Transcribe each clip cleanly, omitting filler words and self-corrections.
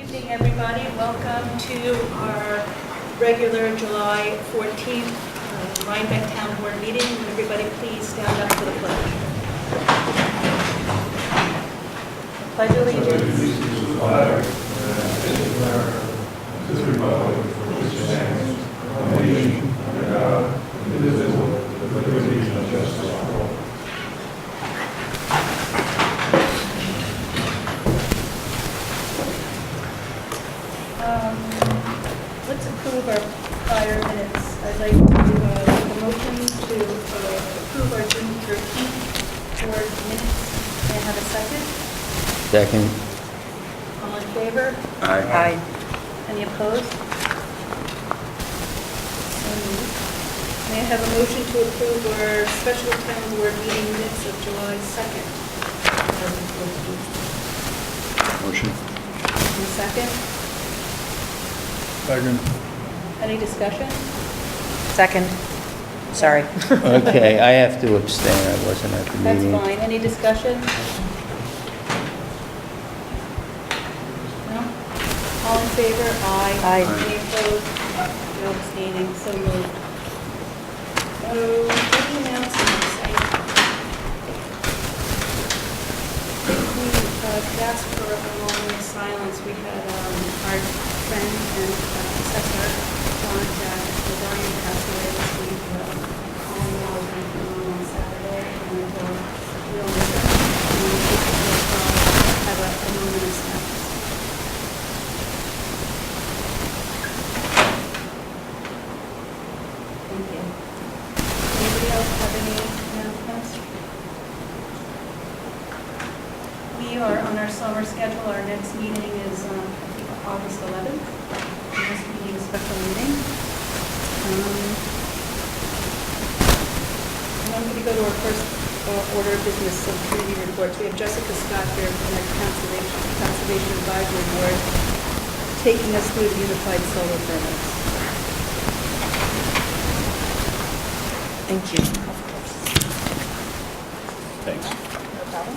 Evening, everybody. Welcome to our regular July 14th Rhinebeck Town Board meeting. Everybody, please stand up for the pledge. Pledge allegiance. To the flag of America, to the republic for which it stands, one nation, under God, indivisible, with liberty and justice for all. Let's approve our prior minutes. I'd like to make a motion to approve our June 13th board minutes. May I have a second? Second. All in favor? Aye. Any opposed? So moved. May I have a motion to approve our special town board meeting minutes of July 2nd, 2014? Motion. And second? Second. Any discussion? Second. Sorry. Okay, I have to abstain. I wasn't at the That's meeting. fine. Any discussion? No? All in favor? Aye. Aye. Any opposed? No abstaining. So moved. Any announcements? We asked for a moment of silence. We had our friend and assessor, John Jack, Dorian passed away this week. All in all, went on Saturday, and we'll miss her. And we should have a moment of silence. Thank you. Anybody else have any announcements? We are on our summer schedule. Our next meeting is I think August 11th. Our next meeting is a special meeting. And I'm going to go to our first order of business, some committee reports. We have Jessica Scott here from the Conservation Advisory Board taking us through the unified solar permits. Thank you. Thanks. No problem.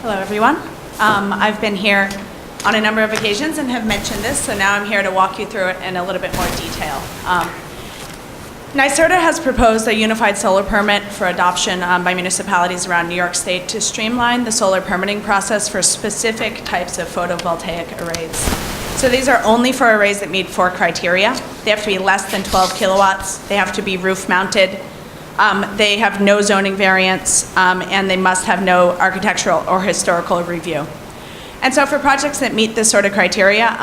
Hello, everyone. I've been here on a number of occasions and have mentioned this, so now I'm here to walk you through it in a little bit more detail. NYSERDA has proposed a unified solar permit for adoption by municipalities around New York State to streamline the solar permitting process for specific types of photovoltaic arrays. So these are only for arrays that meet 4 criteria. They have to be less than 12 kilowatts. They have to be roof mounted. They have no zoning variance, and they must have no architectural or historical review. And so for projects that meet this sort of criteria,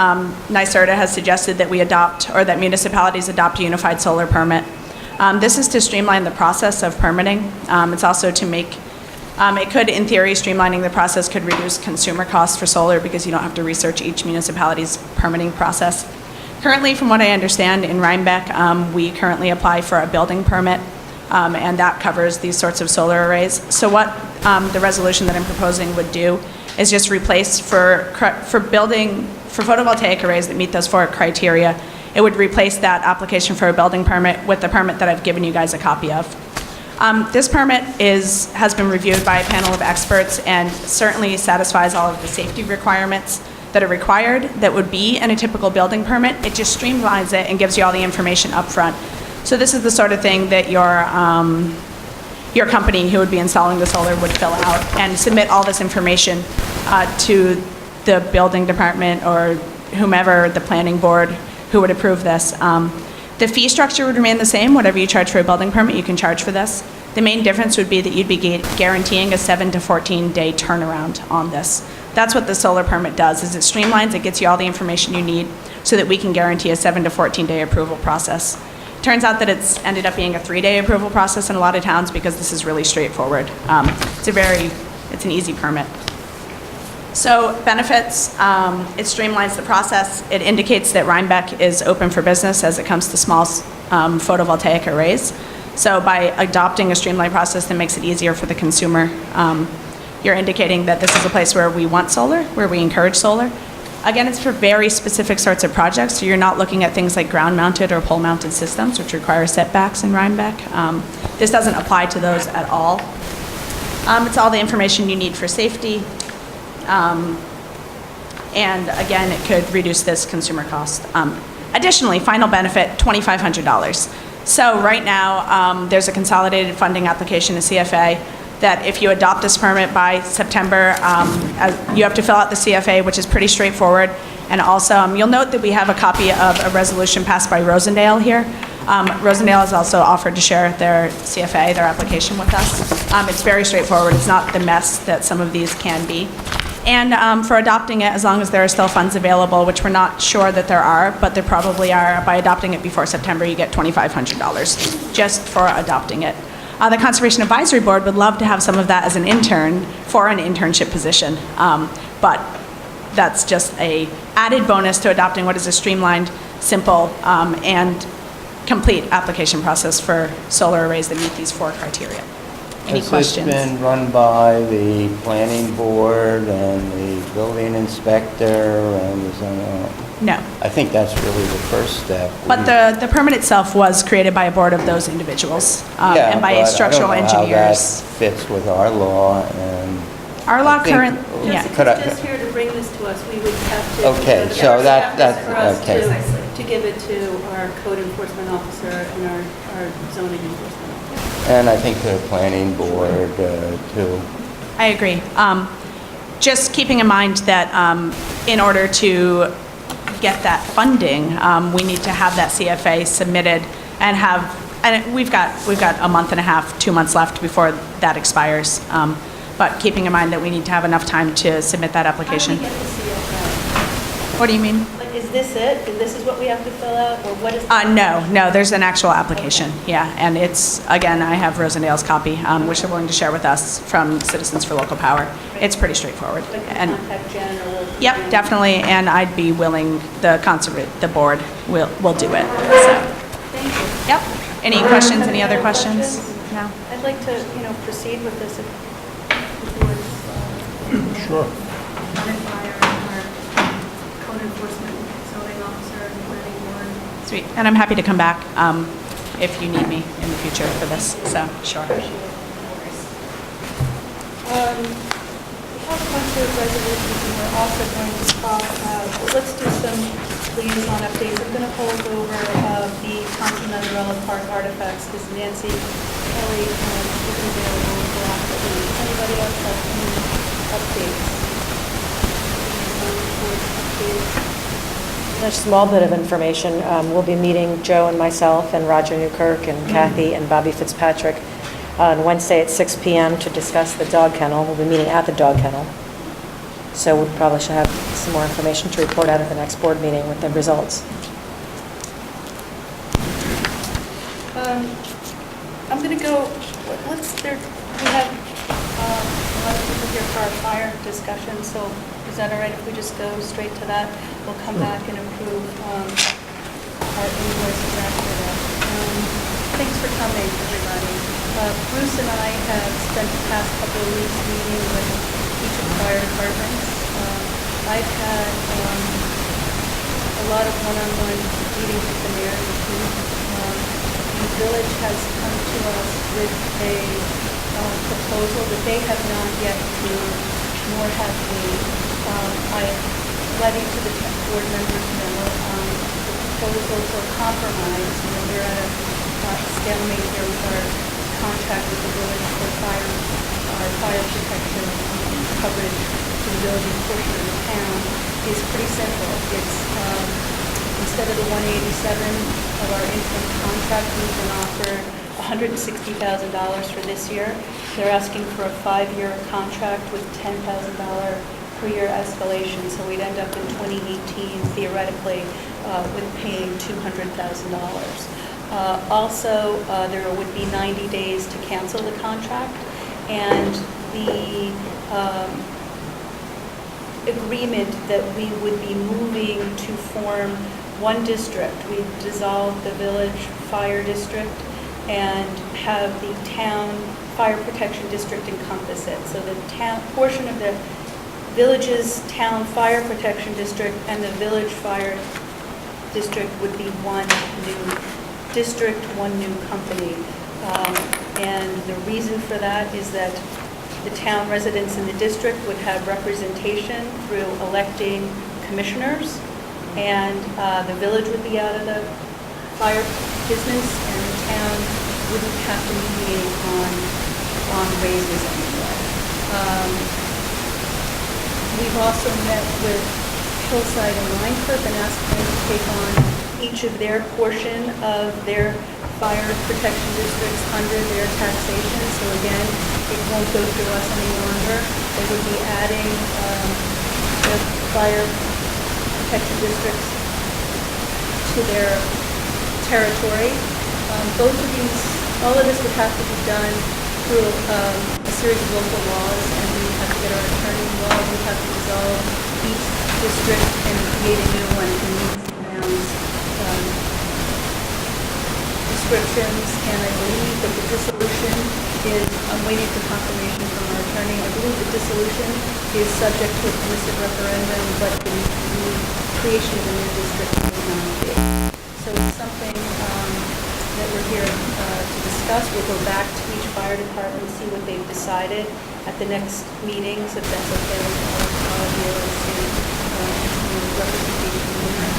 NYSERDA has suggested that we adopt, or that municipalities adopt a unified solar permit. This is to streamline the process of permitting. It's also to make, it could, in theory, streamlining the process could reduce consumer costs for solar because you don't have to research each municipality's permitting process. Currently, from what I understand, in Rhinebeck, we currently apply for a building permit, and that covers these sorts of solar arrays. So what the resolution that I'm proposing would do is just replace for photovoltaic arrays that meet those 4 criteria, it would replace that application for a building permit with the permit that I've given you guys a copy of. This permit has been reviewed by a panel of experts and certainly satisfies all of the safety requirements that are required that would be in a typical building permit. It just streamlines it and gives you all the information up front. So this is the sort of thing that your company who would be installing the solar would fill out and submit all this information to the building department or whomever, the planning board, who would approve this. The fee structure would remain the same. Whatever you charge for a building permit, you can charge for this. The main difference would be that you'd be guaranteeing a 7 to 14 day turnaround on this. That's what the solar permit does, is it streamlines, it gets you all the information you need so that we can guarantee a 7 to 14 day approval process. Turns out that it's ended up being a 3-day approval process in a lot of towns because this is really straightforward. It's an easy permit. So benefits, it streamlines the process. It indicates that Rhinebeck is open for business as it comes to small photovoltaic arrays. So by adopting a streamlined process that makes it easier for the consumer, you're indicating that this is a place where we want solar, where we encourage solar. Again, it's for very specific sorts of projects, so you're not looking at things like ground-mounted or pole-mounted systems, which require setbacks in Rhinebeck. This doesn't apply to those at all. It's all the information you need for safety. And again, it could reduce this consumer cost. Additionally, final benefit, $2,500. So right now, there's a consolidated funding application to CFA that if you adopt this permit by September, you have to fill out the CFA, which is pretty straightforward. And also, you'll note that we have a copy of a resolution passed by Rosendale here. Rosendale has also offered to share their CFA, their application with us. It's very straightforward. It's not the mess that some of these can be. And for adopting it, as long as there are still funds available, which we're not sure that there are, but there probably are, by adopting it before September, you get $2,500 just for adopting it. The Conservation Advisory Board would love to have some of that as an intern for an internship position, but that's just a added bonus to adopting what is a streamlined, simple, and complete application process for solar arrays that meet these 4 criteria. Any questions? Has this been run by the planning board and the building inspector and the zoning? No. I think that's really the first step. But the permit itself was created by a board of those individuals Yeah, and by but structural I don't know how that engineers. fits with our law and. Our law I think- current, yeah. Could I- Just here to bring this to us, we would have to. Okay, the so first that- step is that- for us okay. to give it to our code enforcement officer and our zoning enforcement officer. And I think the planning board, too. I agree. Just keeping in mind that in order to get that funding, we need to have that CFA submitted and we've got a month and a half, 2 months left before that expires. But keeping in mind that we need to have enough time to submit that application. How do we get the CFO? What do you mean? Like, is this it? And this is what we have to fill out, or what is? No, there's an actual application, yeah, and it's, again, I have Rosendale's copy, which they're willing to share with us from Citizens for Local Power. It's pretty straightforward. Like, And contact Jen or we'll. yep, definitely, and I'd be willing, the board will do it, so, Thank you. yep. Any questions, any other questions? No? I'd like to, proceed with this if the board is. Sure. Run it by our code enforcement, zoning officer, and planning board. Sweet, and I'm happy to come back if you need me in the future for this, so, sure. We have a bunch of resolutions, and we're also going to talk, let's do some liaison updates. I'm going to hold over the Continental Park artifacts, because Nancy Kelly isn't available for after the meeting. Anybody else have any updates? A small bit of information. We'll be meeting Joe and myself and Roger Newkirk and Kathy and Bobby Fitzpatrick on Wednesday at 6 p.m. to discuss the dog kennel. We'll be meeting at the dog kennel. So we probably should have some more information to report out at the next board meeting with the results. I'm going to go, we have a lot of people here for our fire discussion, so is that all right if we just go straight to that? We'll come back and approve our invoices after that. Thanks for coming, everybody. Bruce and I have spent the past couple of weeks meeting with each of the fire departments. I've had a lot of one-on-one meetings with the mayor and the chief. The village has come to us with a proposal that they have not yet approved, nor have we. I let each of the board members know the proposals are compromised, and we're at a stalemate here with our contract with the village for our fire protection coverage to the village's portion of the town is pretty simple. It's instead of the 187 of our interim contract, we've been offered $160,000 for this year. They're asking for a 5-year contract with $10,000 per year escalation, so we'd end up in 2018 theoretically with paying $200,000. Also, there would be 90 days to cancel the contract, and the agreement that we would be moving to form one district. We dissolved the village fire district and have the town fire protection district encompass it. So the town portion of the village's town fire protection district and the village fire district would be one new district, one new company. And the reason for that is that the town residents in the district would have representation through electing commissioners, and the village would be out of the fire business, and the town wouldn't have to mediate on raises anyway. We've also met with Hillside and Rhinebeck and asked them to take on each of their portion of their fire protection districts under their taxation. So again, it won't go through us any longer. They would be adding the fire protection districts to their territory. Both of these, all of this would have to be done through a series of local laws, and we have to get our attorney involved. We have to resolve each district and create a new one to meet Brown's descriptions. And I believe that the dissolution is, I'm waiting for confirmation from our attorney. I believe the dissolution is subject to a permissive referendum, but the creation of a new district will not be. So it's something that we're here to discuss. We'll go back to each fire department, see what they've decided at the next meetings, if that's okay with all of you, and see representation in there.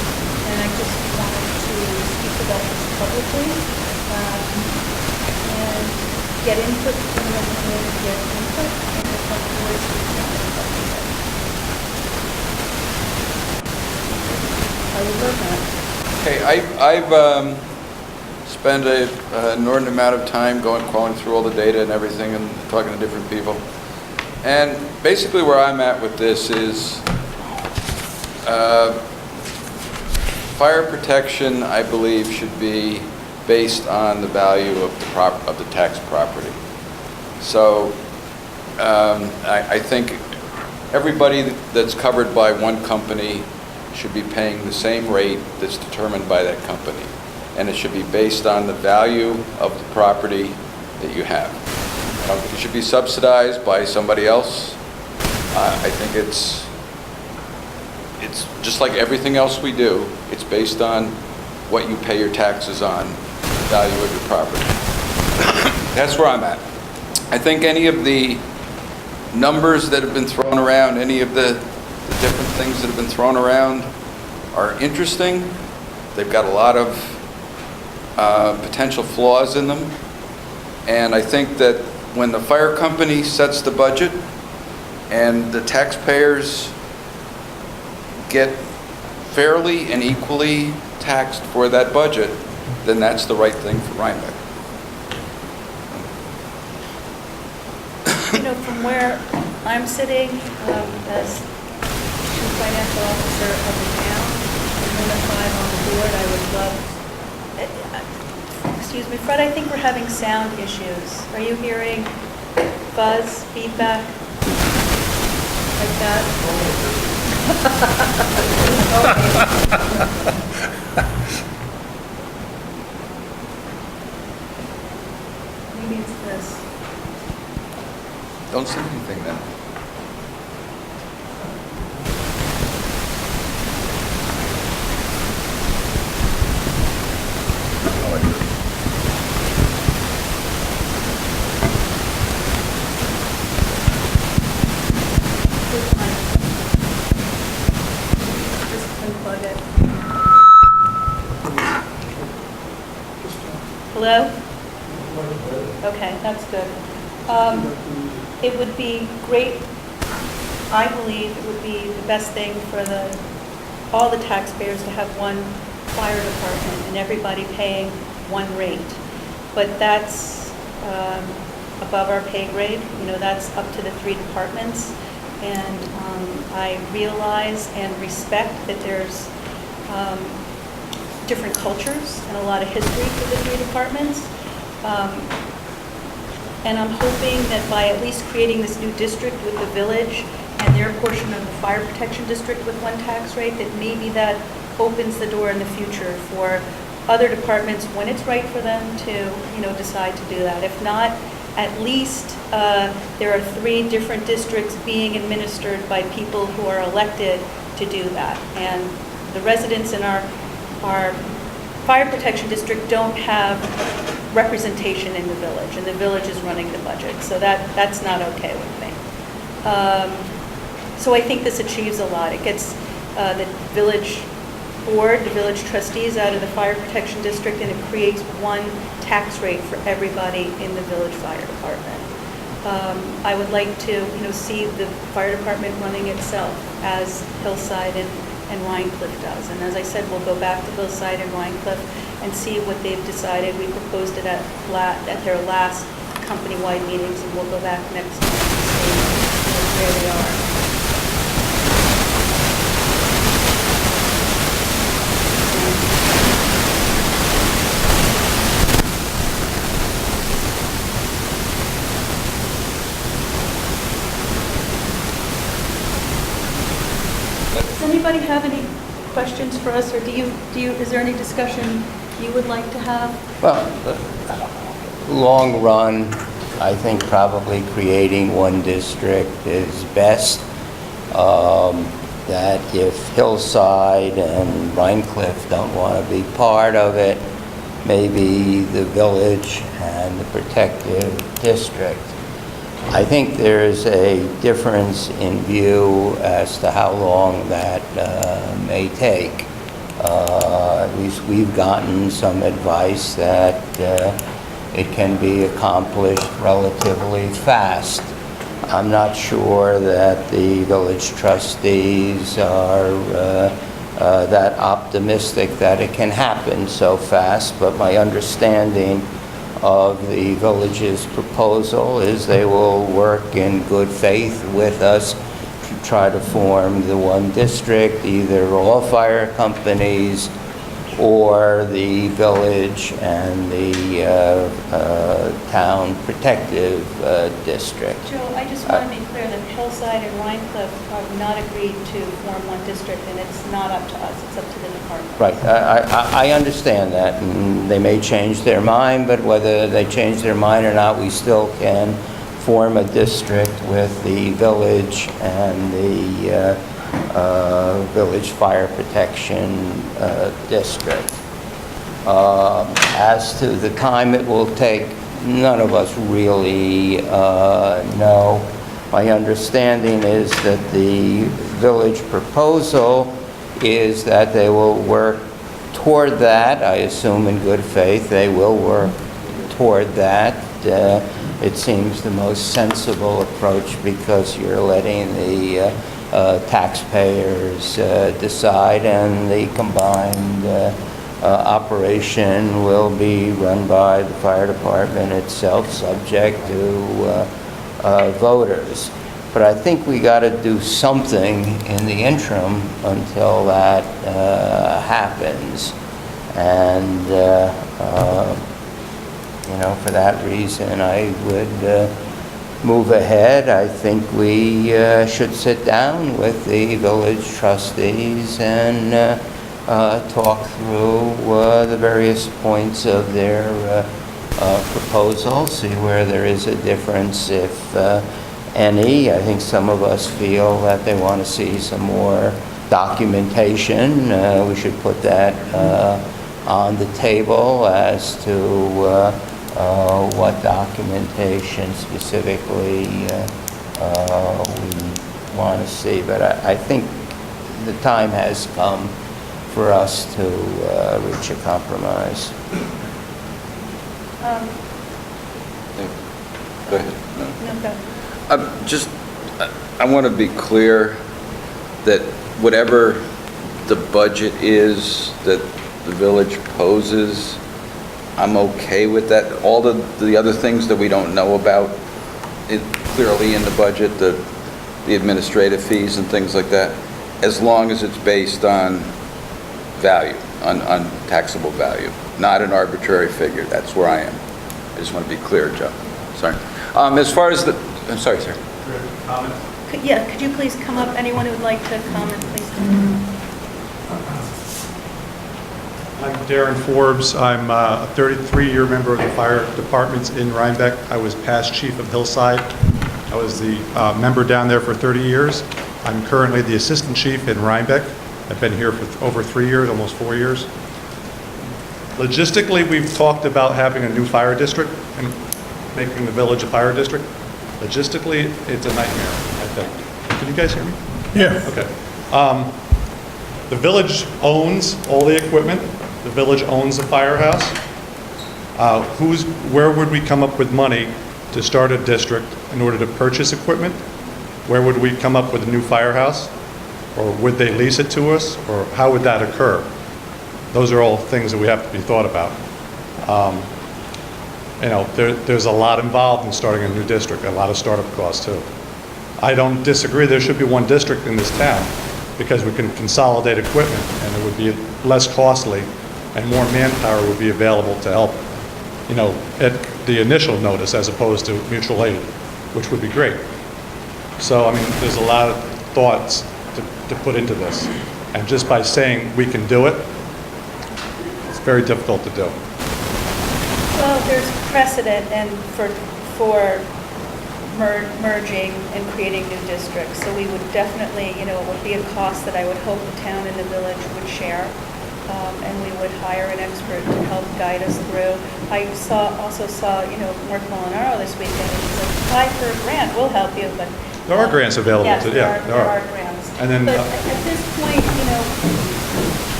And I just wanted to speak about this publicly and get input from them, and get input, and if my voice is not effective. I will learn that. Okay, I've spent an inordinate amount of time calling through all the data and everything and talking to different people. And basically where I'm at with this is fire protection, I believe, should be based on the value of the tax property. So I think everybody that's covered by one company should be paying the same rate that's determined by that company. And it should be based on the value of the property that you have. I don't think it should be subsidized by somebody else. I think it's just like everything else we do. It's based on what you pay your taxes on, the value of your property. That's where I'm at. I think any of the numbers that have been thrown around, any of the different things that have been thrown around are interesting. They've got a lot of potential flaws in them. And I think that when the fire company sets the budget and the taxpayers get fairly and equally taxed for that budget, then that's the right thing for Rhinebeck. You know, from where I'm sitting as chief financial officer of the town, and one of 5 on the board, I would love, excuse me, Fred, I think we're having sound issues. Are you hearing buzz, feedback, like that? Maybe it's this. Don't say anything then. Hello? Okay, that's good. It would be great, I believe it would be the best thing for all the taxpayers to have one fire department and everybody paying one rate. But that's above our pay grade. You know, that's up to the 3 departments. And I realize and respect that there's different cultures and a lot of history for the 3 departments. And I'm hoping that by at least creating this new district with the village and their portion of the fire protection district with one tax rate, that maybe that opens the door in the future for other departments when it's right for them to, you know, decide to do that. If not, at least there are 3 different districts being administered by people who are elected to do that. And the residents in our fire protection district don't have representation in the village, and the village is running the budget. So that's not okay with me. So I think this achieves a lot. It gets the village board, the village trustees out of the fire protection district, and it creates one tax rate for everybody in the village fire department. I would like to, see the fire department running itself as Hillside and Rhinecliff does. And as I said, we'll go back to Hillside and Rhinecliff and see what they've decided. We proposed it at their last company-wide meetings, and we'll go back next month and see where they are. Does anybody have any questions for us, or is there any discussion you would like to have? Well, long run, I think probably creating one district is best. That if Hillside and Rhinecliff don't want to be part of it, maybe the village and the protective district. I think there's a difference in view as to how long that may take. At least we've gotten some advice that it can be accomplished relatively fast. I'm not sure that the village trustees are that optimistic that it can happen so fast, but my understanding of the village's proposal is they will work in good faith with us to try to form the one district, either all fire companies or the village and the town protective district. Joe, I just want to be clear that Hillside and Rhinecliff have not agreed to form one district, and it's not up to us, it's up to the department. Right, I understand that, and they may change their mind, but whether they change their mind or not, we still can form a district with the village and the village fire protection district. As to the time it will take, none of us really know. My understanding is that the village proposal is that they will work toward that. I assume in good faith they will work toward that. It seems the most sensible approach because you're letting the taxpayers decide, and the combined operation will be run by the fire department itself, subject to voters. But I think we got to do something in the interim until that happens. And, for that reason, I would move ahead. I think we should sit down with the village trustees and talk through the various points of their proposal, see where there is a difference, if any. I think some of us feel that they want to see some more documentation. We should put that on the table as to what documentation specifically we want to see. But I think the time has come for us to reach a compromise. Go ahead. No, go. I want to be clear that whatever the budget is that the village poses, I'm okay with that. All the other things that we don't know about, clearly in the budget, the administrative fees and things like that, as long as it's based on value, on taxable value, not an arbitrary figure. That's where I am. I just want to be clear, Joe. Sorry. As far as I'm sorry, sir. Comments? Could you please come up? Anyone who would like to comment, please. My Darren Forbes. I'm a 33-year member of the fire departments in Rhinebeck. I was past chief of Hillside. I was the member down there for 30 years. I'm currently the assistant chief in Rhinebeck. I've been here for over 3 years, almost 4 years. Logistically, we've talked about having a new fire district and making the village a fire district. Logistically, it's a nightmare, I think. Can you guys hear me? Yeah. Okay. The village owns all the equipment. The village owns the firehouse. Where would we come up with money to start a district in order to purchase equipment? Where would we come up with a new firehouse? Or would they lease it to us? Or how would that occur? Those are all things that we have to be thought about. There's a lot involved in starting a new district, a lot of startup costs too. I don't disagree there should be one district in this town because we can consolidate equipment and it would be less costly and more manpower would be available to help, at the initial notice as opposed to mutual aid, which would be great. So, there's a lot of thoughts to put into this. And just by saying we can do it, it's very difficult to do. Well, there's precedent and for merging and creating new districts. So we would definitely, it would be a cost that I would hope the town and the village would share. And we would hire an expert to help guide us through. I also saw, Mark Molinaro this weekend, and he said, apply for a grant, we'll help you, but. There are grants available. Yes, there there are grants. And then, but at this point,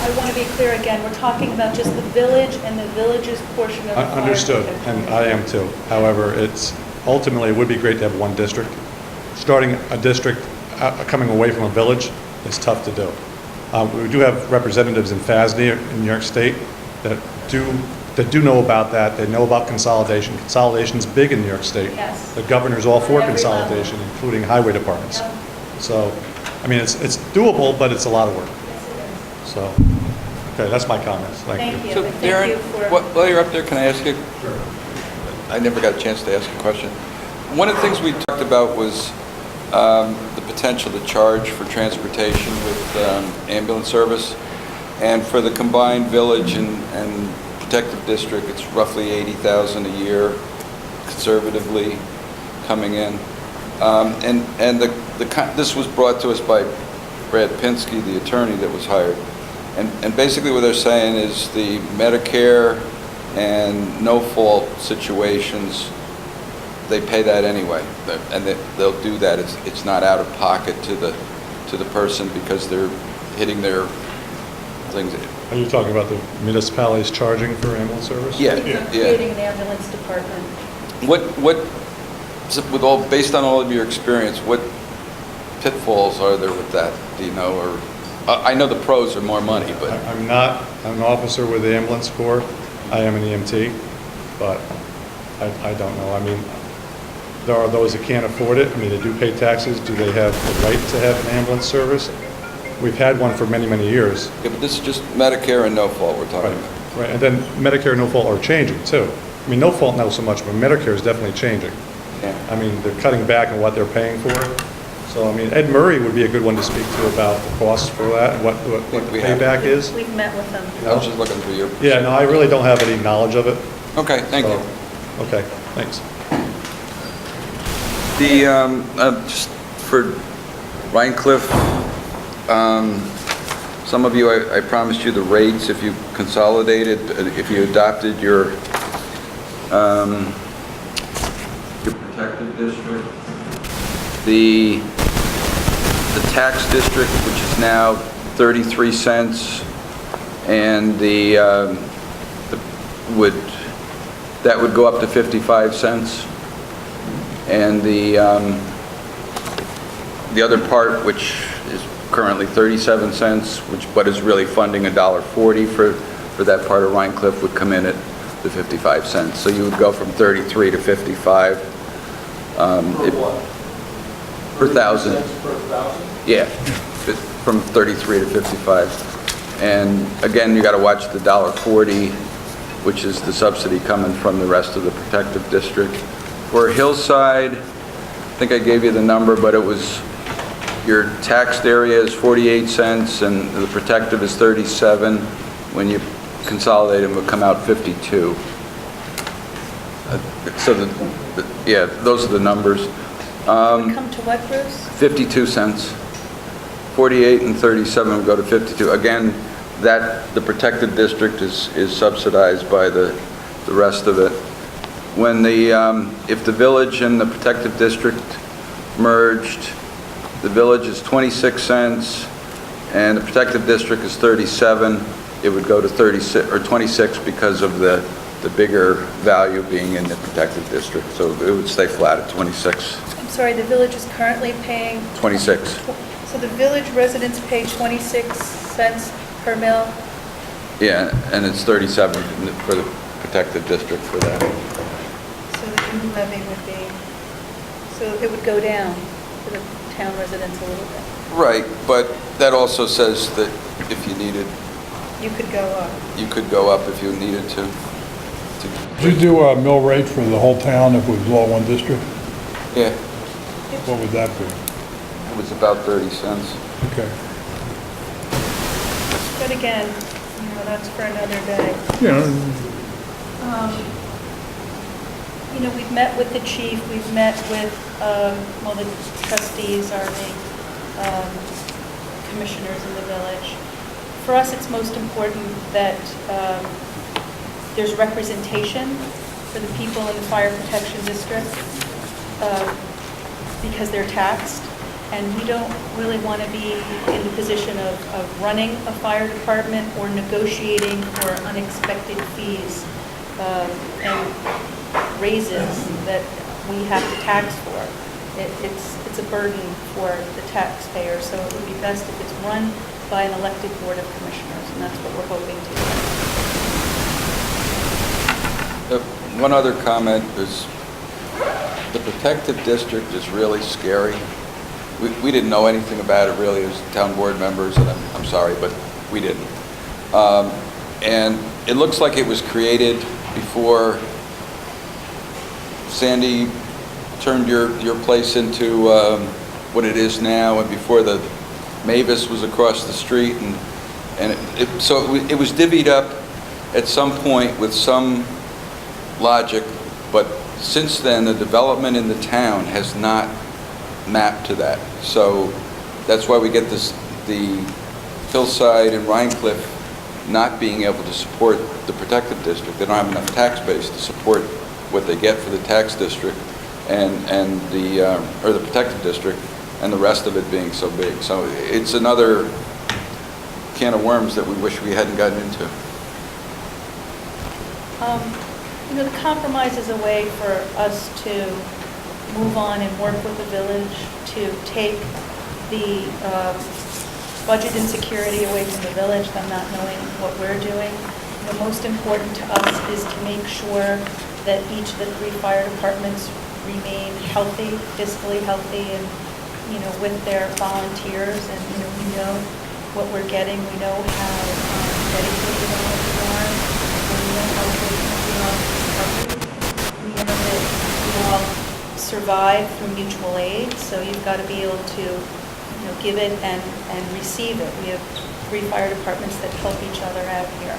I want to be clear again, we're talking about just the village and the village's portion of the fire. Understood, and I am too. However, ultimately, it would be great to have one district. Starting a district coming away from a village is tough to do. We do have representatives in FASD in New York State that do know about that. They know about consolidation. Consolidation's big in New York State. Yes. The governor's all for At every consolidation, level. including highway departments. Yep. So, it's doable, but it's a lot of work. Yes, it is. So, okay, that's my comments. Thank you. Thank you. So and thank you Darren, for. while you're up there, can I ask you? Sure. I never got a chance to ask a question. One of the things we talked about was the potential to charge for transportation with ambulance service. And for the combined village and protective district, it's roughly $80,000 a year conservatively coming in. This was brought to us by Brad Pinsky, the attorney that was hired. And basically what they're saying is the Medicare and no-fault situations, they pay that anyway, and they'll do that. It's not out of pocket to the person because they're hitting their things. Are you talking about the municipalities charging for ambulance service? Yeah, Creating an ambulance department. Based on all of your experience, what pitfalls are there with that? Do you know, or I know the pros are more money, but I'm not an officer with the ambulance corps. I am an EMT, but I don't know. There are those that can't afford it. They do pay taxes. Do they have the right to have an ambulance service? We've had one for many, many years. yeah, but this is just Medicare and no fault we're talking Right, about. right. And then Medicare and no fault are changing too. No fault not so much, but Medicare is definitely changing. Yeah. They're cutting back on what they're paying for it. So, Ed Murray would be a good one to speak to about the costs for that and what the We have. payback is. We've met with them. I was just looking for your. Yeah, no, I really don't have any knowledge of it. Okay, thank you. So, okay, thanks. Just for Rhine Cliff, some of you, I promised you the rates if you consolidated, if you adopted your protective district. The tax district, which is now 33 cents, and that would go up to 55 cents. And the other part, which is currently 37 cents, but is really funding $1.40 for that part of Rhine Cliff, would come in at the 55 cents. So you would go from 33 to 55. Per thousand. Per thousand? Yeah, from 33 to 55. And again, you got to watch the $1.40, which is the subsidy coming from the rest of the protective district. For Hillside, I think I gave you the number, but it was, your taxed area is 48 cents and the protective is 37. When you consolidated would come out 52. So yeah, those are the numbers. Come to what, Bruce? 52 cents. 48 and 37 would go to 52. Again, the protected district is subsidized by the rest of it. When if the village and the protected district merged, the village is 26 cents and the protected district is 37, it would go to 36 or 26 because of the bigger value being in the protected district. So it would stay flat at 26. I'm sorry, the village is currently paying... 26. So the village residents pay 26 cents per mil? Yeah, and it's 37 for the protected district for that. So the new levy would be, so it would go down for the town residents a little bit. Right, but that also says that if you needed, You could go up. you could go up if you needed to. Did you do a mill rate for the whole town if it was all one district? Yeah, What would that be? it was about 30 cents. Okay. But again, that's for another day. We've met with the chief, we've met with, the trustees are the commissioners in the village. For us, it's most important that there's representation for the people in the fire protection district because they're taxed. And we don't really want to be in the position of running a fire department or negotiating for unexpected fees and raises that we have to tax for. It's a burden for the taxpayer, so it would be best if it's run by an elected board of commissioners, and that's what we're hoping to do. One other comment is the protected district is really scary. We didn't know anything about it really as town board members, and I'm sorry, but we didn't. And it looks like it was created before Sandy turned your place into what it is now, and before the Mavis was across the street, so it was divvied up at some point with some logic, but since then the development in the town has not mapped to that. So that's why we get the Hillside and Rhinecliff not being able to support the protected district. They don't have enough tax base to support what they get for the tax district and the protected district, and the rest of it being so big. So it's another can of worms that we wish we hadn't gotten into. The compromise is a way for us to move on and work with the village to take the budget insecurity away from the village, them not knowing what we're doing. The most important to us is to make sure that each of the 3 fire departments remain healthy, fiscally healthy, and with their volunteers. And we know what we're getting. We know how dedicated all of you are. And we know how grateful we are for this company. We know that we all survive through mutual aid, so you've got to be able to give it and receive it. We have 3 fire departments that help each other out here.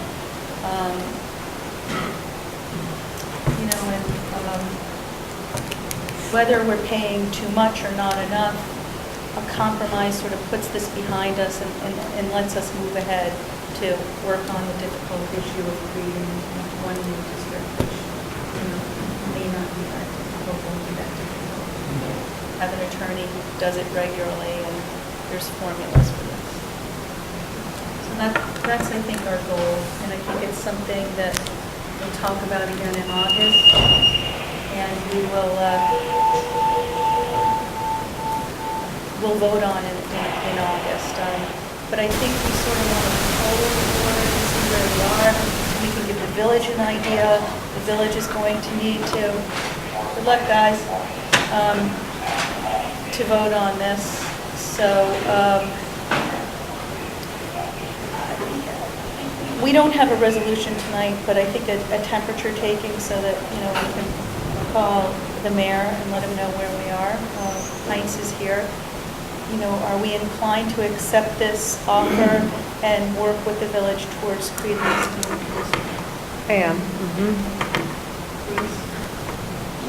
Whether we're paying too much or not enough, a compromise sort of puts this behind us and lets us move ahead to work on the difficult issue of creating one new district, which may not be that difficult, won't be that difficult. Have an attorney who does it regularly, and there's formulas for this. So that's, I think, our goal, and I think it's something that we'll talk about again in August, and we will we'll vote on it in August. But I think we sort of want to hold the board and see where we are. We can give the village an idea. The village is going to need to, good luck guys, to vote on this. So we don't have a resolution tonight, but I think a temperature taking so that we can call the mayor and let him know where we are. Heinz is here. Are we inclined to accept this offer and work with the village towards creating this community. I am.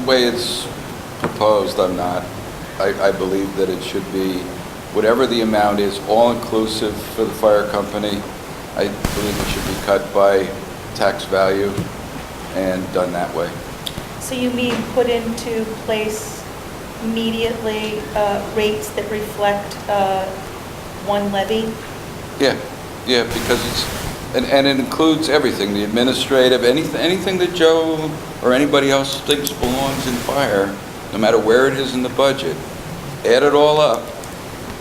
The way it's proposed, I'm not. I believe that it should be, whatever the amount is, all-inclusive for the fire company. I believe it should be cut by tax value and done that way. So you mean put into place immediately rates that reflect one levy? Yeah, because and it includes everything, the administrative, anything that Joe or anybody else thinks belongs in fire, no matter where it is in the budget, add it all up,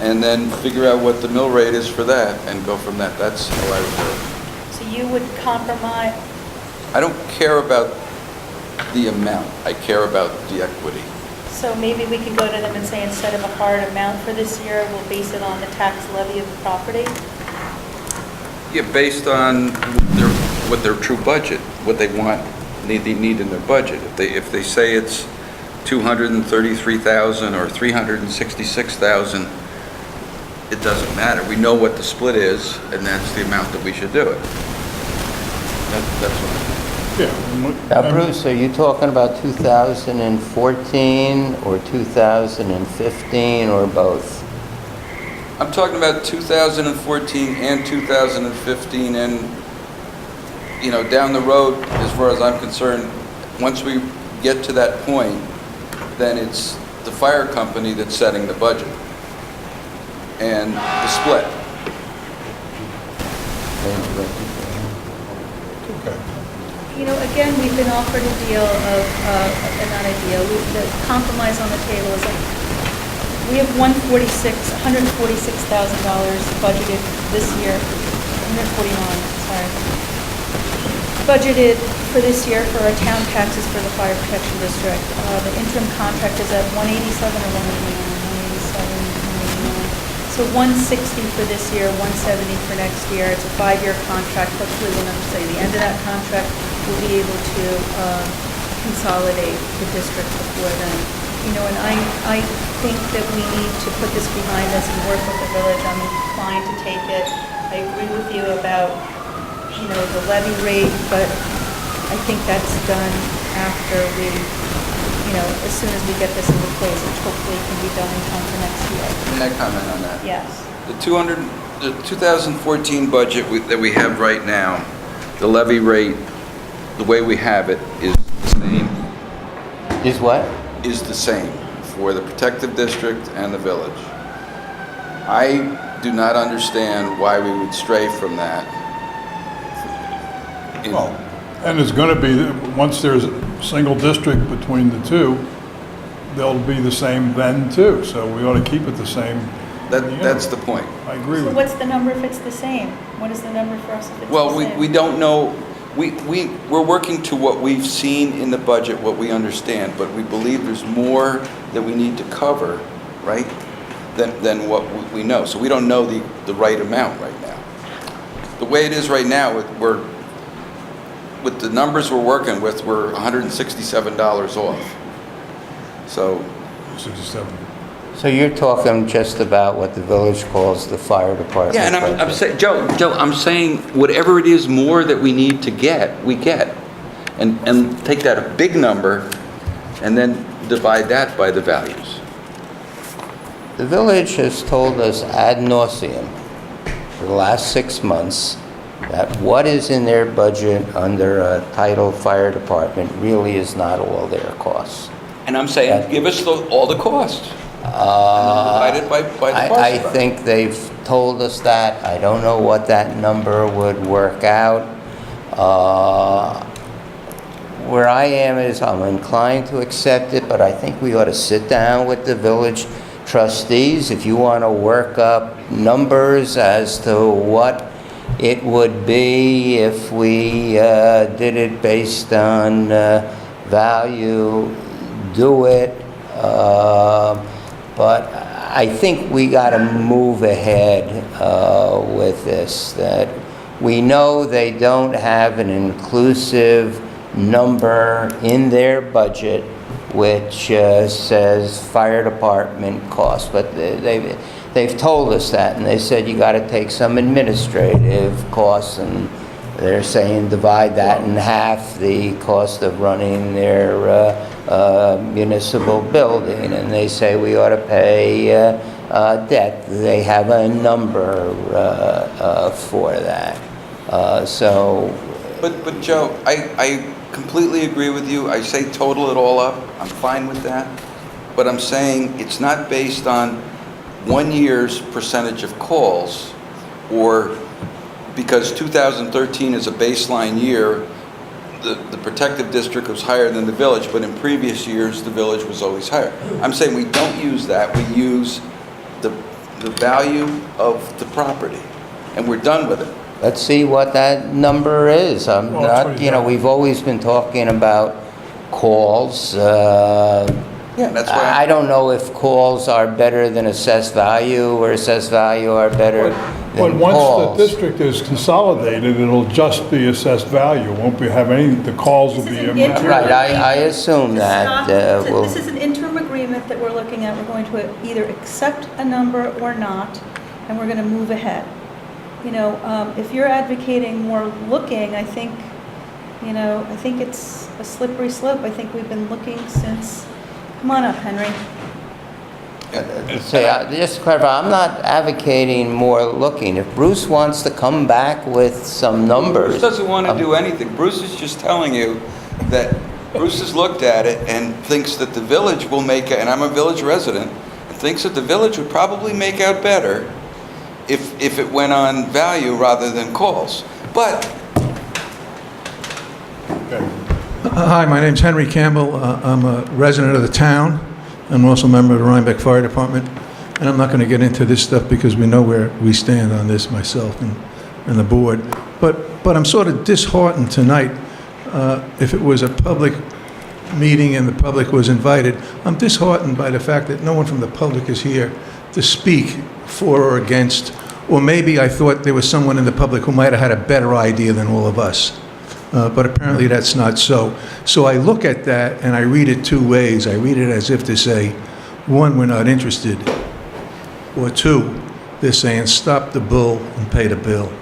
and then figure out what the mill rate is for that, and go from that. That's how I would do it. So you would compromise, I don't care about the amount, I care about the equity. so maybe we could go to them and say, instead of a hard amount for this year, we'll base it on the tax levy of the property? Yeah, based on what their true budget, what they want, they need in their budget. If they say it's 233,000 or 366,000, it doesn't matter. We know what the split is, and that's the amount that we should do it. That's what I think. Yeah. Now, Bruce, are you talking about 2014 or 2015 or both? I'm talking about 2014 and 2015, and, you know, down the road, as far as I'm concerned, once we get to that point, then it's the fire company that's setting the budget and the split. Okay. You know, again, we've been offered a deal of, not a deal, the compromise on the table is like, we have $146,000 budgeted this year, 149, sorry. Budgeted for this year for our town taxes for the fire protection district. The interim contract is at 187 or 189, 187, 189. So 160 for this year, 170 for next year. It's a 5-year contract. Hopefully, when I'm saying the end of that contract, we'll be able to consolidate the district before then. You know, and I think that we need to put this behind us and work with the village. I'm inclined to take it. I agree with you about, you know, the levy rate, but I think that's done after we, you know, as soon as we get this into place, which hopefully can be done in time for next year. May I comment on that? Yes. The 2014 budget that we have right now, the levy rate, the way we have it, is the same. Is what? Is the same for the protective district and the village. I do not understand why we would stray from that. Well, and it's going to be, once there's a single district between the two, they'll be the same then too. So we ought to keep it the same. That's the point. I agree So with what's you. the number if it's the same? What is the number for us if it's the Well, same? we don't know, we're working to what we've seen in the budget, what we understand, but we believe there's more that we need to cover, right, than what we know. So we don't know the right amount right now. The way it is right now, with the numbers we're working with, we're $167 off. So 67. So you're talking just about what the village calls the fire department. yeah, and I'm budget. saying, Joe, I'm saying whatever it is more that we need to get, we get. And take that a big number and then divide that by the values. The village has told us ad nauseum for the last 6 months that what is in their budget under a title fire department really is not all their costs. And I'm saying, give us all the costs. Divided by the parcel. I think they've told us that. I don't know what that number would work out. Where I am is I'm inclined to accept it, but I think we ought to sit down with the village trustees. If you want to work up numbers as to what it would be if we did it based on value, do it. But I think we got to move ahead with this. That we know they don't have an inclusive number in their budget which says fire department cost, but they've told us that, and they said you got to take some administrative costs, and they're saying divide that in half, the cost of running their municipal building, and they say we ought to pay debt. They have a number for that. But Joe, I completely agree with you. I say total it all up. I'm fine with that. But I'm saying it's not based on 1 year's percentage of calls, or because 2013 is a baseline year, the protective district was higher than the village, but in previous years, the village was always higher. I'm saying we don't use that. We use the value of the property, and we're done with it. Let's see what that number is. I'm Well, that's what not, he's got. we've always been talking about calls. Yeah, that's why. I don't know if calls are better than assessed value, or assessed value are better But than once the calls. district is consolidated, it'll just be assessed value, won't be, have any, the calls will This be is an immaterial. Right, I assume that, we'll- This is an interim agreement that we're looking at. We're going to either accept a number or not, and we're going to move ahead. If you're advocating more looking, I think it's a slippery slope. I think we've been looking since, come on up, Henry. Say, just to clarify, I'm not advocating more looking. If Bruce wants to come back with some numbers. Bruce doesn't want to do anything. Bruce is just telling you that Bruce has looked at it and thinks that the village will make, and I'm a village resident, and thinks that the village would probably make out better if it went on value rather than calls. But Hi, my name's Henry Campbell. I'm a resident of the town. I'm also a member of the Rhinebeck Fire Department. And I'm not going to get into this stuff because we know where we stand on this, myself and the board. But I'm sort of disheartened tonight. If it was a public meeting and the public was invited, I'm disheartened by the fact that no one from the public is here to speak for or against. Or maybe I thought there was someone in the public who might have had a better idea than all of us. But apparently that's not so. So I look at that and I read it two ways. I read it as if to say, one, we're not interested, or two, they're saying stop the bull and pay the bill.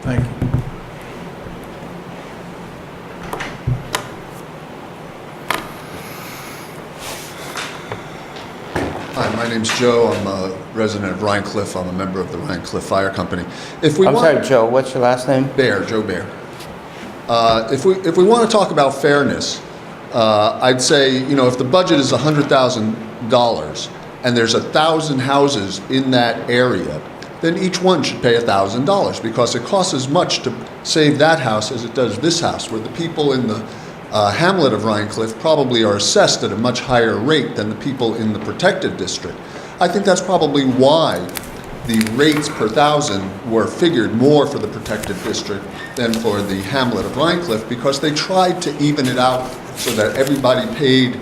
Thank you. Hi, my name's Joe. I'm a resident of Rhinecliff. I'm a member of the Rhinecliff Fire Company. If we I'm want, sorry, Joe, what's your last name? Joe Bear. If we want to talk about fairness, I'd say, if the budget is $100,000 and there's 1,000 houses in that area, then each one should pay $1,000 because it costs as much to save that house as it does this house, where the people in the hamlet of Rhinecliff probably are assessed at a much higher rate than the people in the protected district. I think that's probably why the rates per thousand were figured more for the protected district than for the hamlet of Rhinecliff, because they tried to even it out so that everybody paid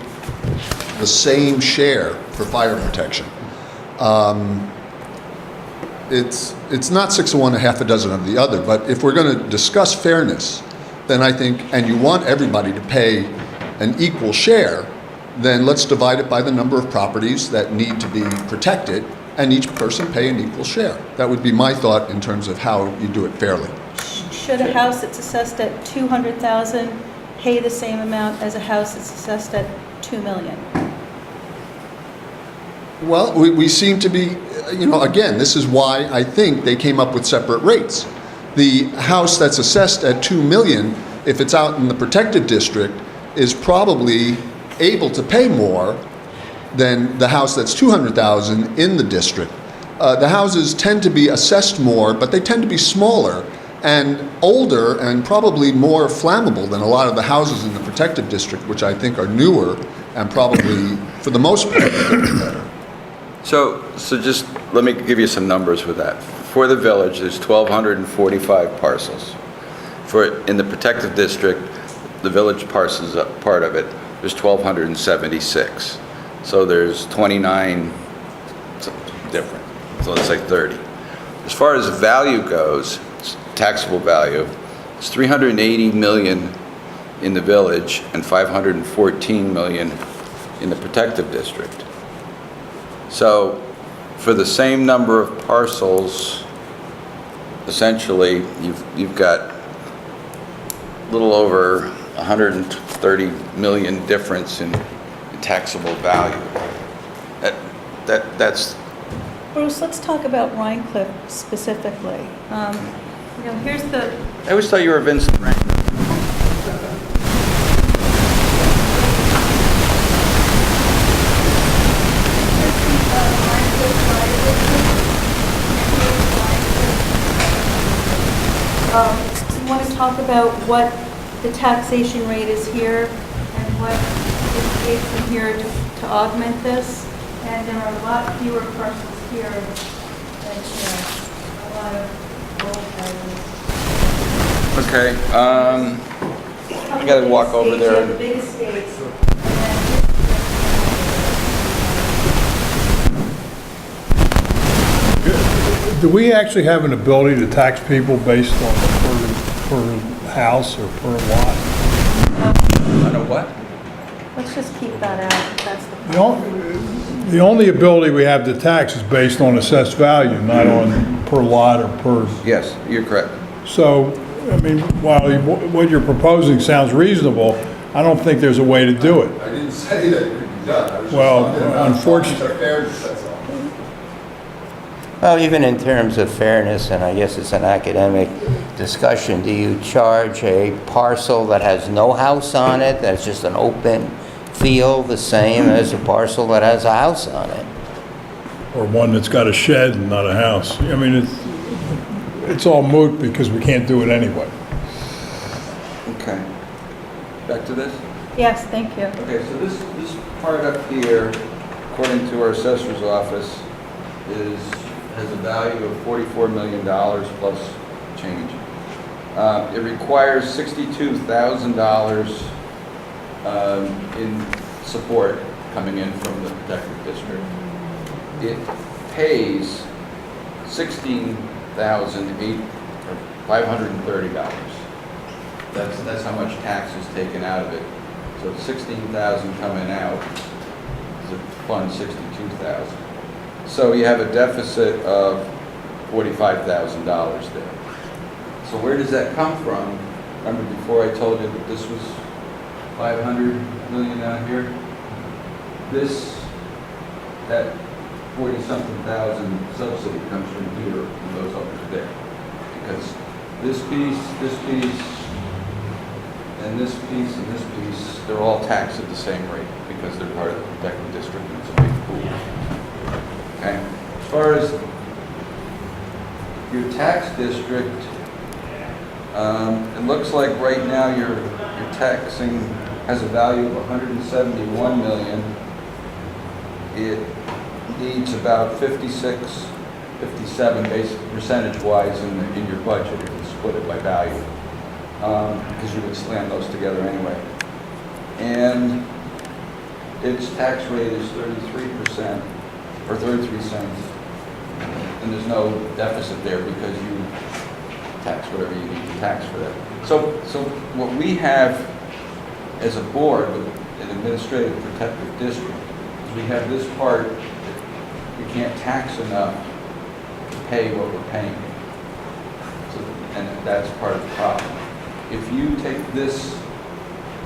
the same share for fire protection. It's not 6 of one, a half a dozen of the other, but if we're going to discuss fairness, then I think, and you want everybody to pay an equal share, then let's divide it by the number of properties that need to be protected, and each person pay an equal share. That would be my thought in terms of how you do it fairly. Should a house that's assessed at $200,000 pay the same amount as a house that's assessed at $2 million? Well, we seem to be, again, this is why I think they came up with separate rates. The house that's assessed at $2 million, if it's out in the protected district, is probably able to pay more than the house that's $200,000 in the district. The houses tend to be assessed more, but they tend to be smaller and older and probably more flammable than a lot of the houses in the protected district, which I think are newer and probably, for the most part, better. So just let me give you some numbers with that. For the village, there's 1,245 parcels. In the protective district, the village parcels part of it, there's 1,276. So there's 29 different. So let's say 30. As far as value goes, taxable value, it's 380 million in the village and 514 million in the protective district. So for the same number of parcels, essentially, you've got a little over 130 million difference in taxable value. That's, Bruce, let's talk about Rhinecliff specifically. You know, here's the, I always thought you were Vincent Rankin. you want to talk about what the taxation rate is here and what is paid from here to augment this? And there are a lot fewer parcels here than here, a lot of old houses. Okay, I gotta walk over there. The big estates. Do we actually have an ability to tax people based on per house or per lot? I know what? Let's just keep that out, that's the The only ability we have to tax is based on assessed value, not on per lot or per. Yes, you're correct. So, I mean, while what you're proposing sounds reasonable, I don't think there's a way to do it. I didn't say that it could be done. I was just Well, talking about unfortunately- fairness, that's all. Well, even in terms of fairness, and I guess it's an academic discussion, do you charge a parcel that has no house on it, that's just an open field, the same as a parcel that has a house on it? Or one that's got a shed and not a house. I mean, it's all moot because we can't do it anyway. Okay. Back to this? Yes, thank you. Okay, so this part up here, according to our assessor's office, has a value of $44 million plus change. It requires $62,000 in support coming in from the protected district. It pays $16,530. That's how much tax is taken out of it. So $16,000 coming out to fund $62,000. So you have a deficit of $45,000 there. So where does that come from? Remember before I told you that this was 500 million out here? That 40-something thousand subsidy comes from here and goes over to there. Because this piece, and this piece, and this piece, they're all taxed at the same rate because they're part of the protected district and it's a big pool. Okay. As far as your tax district, it looks like right now your taxing has a value of 171 million. It needs about 56, 57 basic percentage-wise in your budget if you split it by value, because you would slam those together anyway. And its tax rate is 33%, or 33 cents, and there's no deficit there because you tax whatever you need to tax for that. So what we have as a board with an administrative protective district is we have this part that we can't tax enough to pay what we're paying. So, and that's part of the problem. If you take this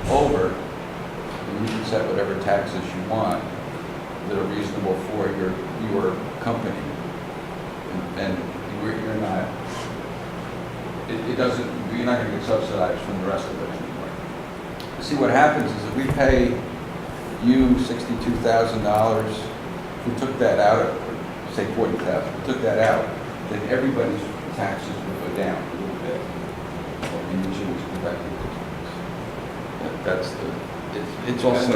over, and you can set whatever taxes you want that are reasonable for your company, and you're not, you're not going to get subsidized from the rest of it anymore. See, what happens is if we pay you $62,000, if we took that out, or say $40,000, if we took that out, then everybody's taxes would go down a little bit. And you choose protected districts. That's it's also.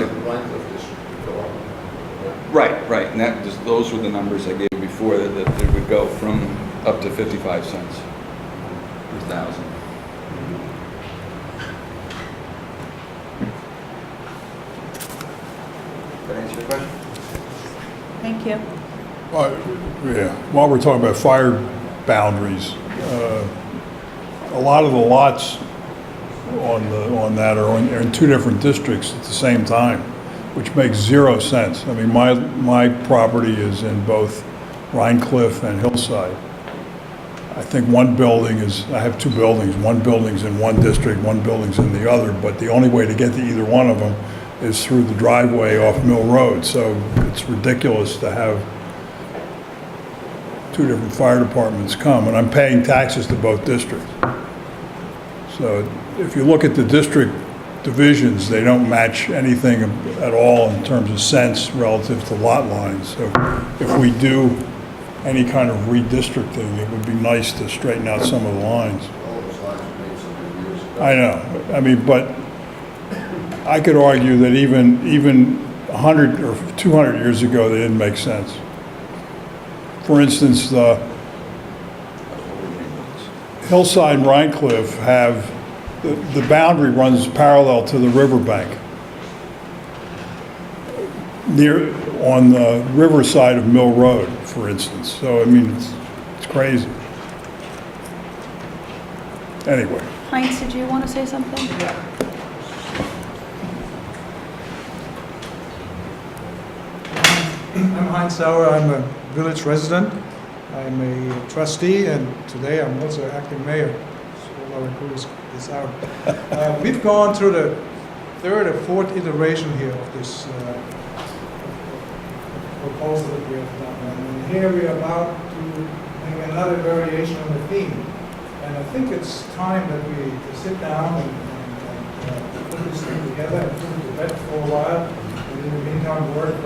Right, and those were the numbers I gave before, that it would go from up to 55 cents per thousand. Did I answer your question? Thank you. Yeah, while we're talking about fire boundaries, a lot of the lots on that are in two different districts at the same time, which makes 0 sense. I mean, my property is in both Rhinecliff and Hillside. I think one building is, I have two buildings, one building's in one district, one building's in the other, but the only way to get to either one of them is through the driveway off Mill Road, so it's ridiculous to have two different fire departments come, and I'm paying taxes to both districts. So if you look at the district divisions, they don't match anything at all in terms of sense relative to lot lines. So if we do any kind of redistricting, it would be nice to straighten out some of the lines. I know, I mean, but I could argue that even 100 or 200 years ago, they didn't make sense. For instance, the Hillside and Rhinecliff have, the boundary runs parallel to the riverbank, near, on the riverside of Mill Road, for instance. So, I mean, it's crazy. Anyway. Heinz, did you want to say something? I'm Heinz Sauer. I'm a village resident. I'm a trustee, and today I'm also acting mayor. So our crew is out. We've gone through the third or fourth iteration here of this proposal that we have done. And here we are about to make another variation on the theme. And I think it's time that we sit down and put this thing together and put it to bed for a while. And in the meantime, work on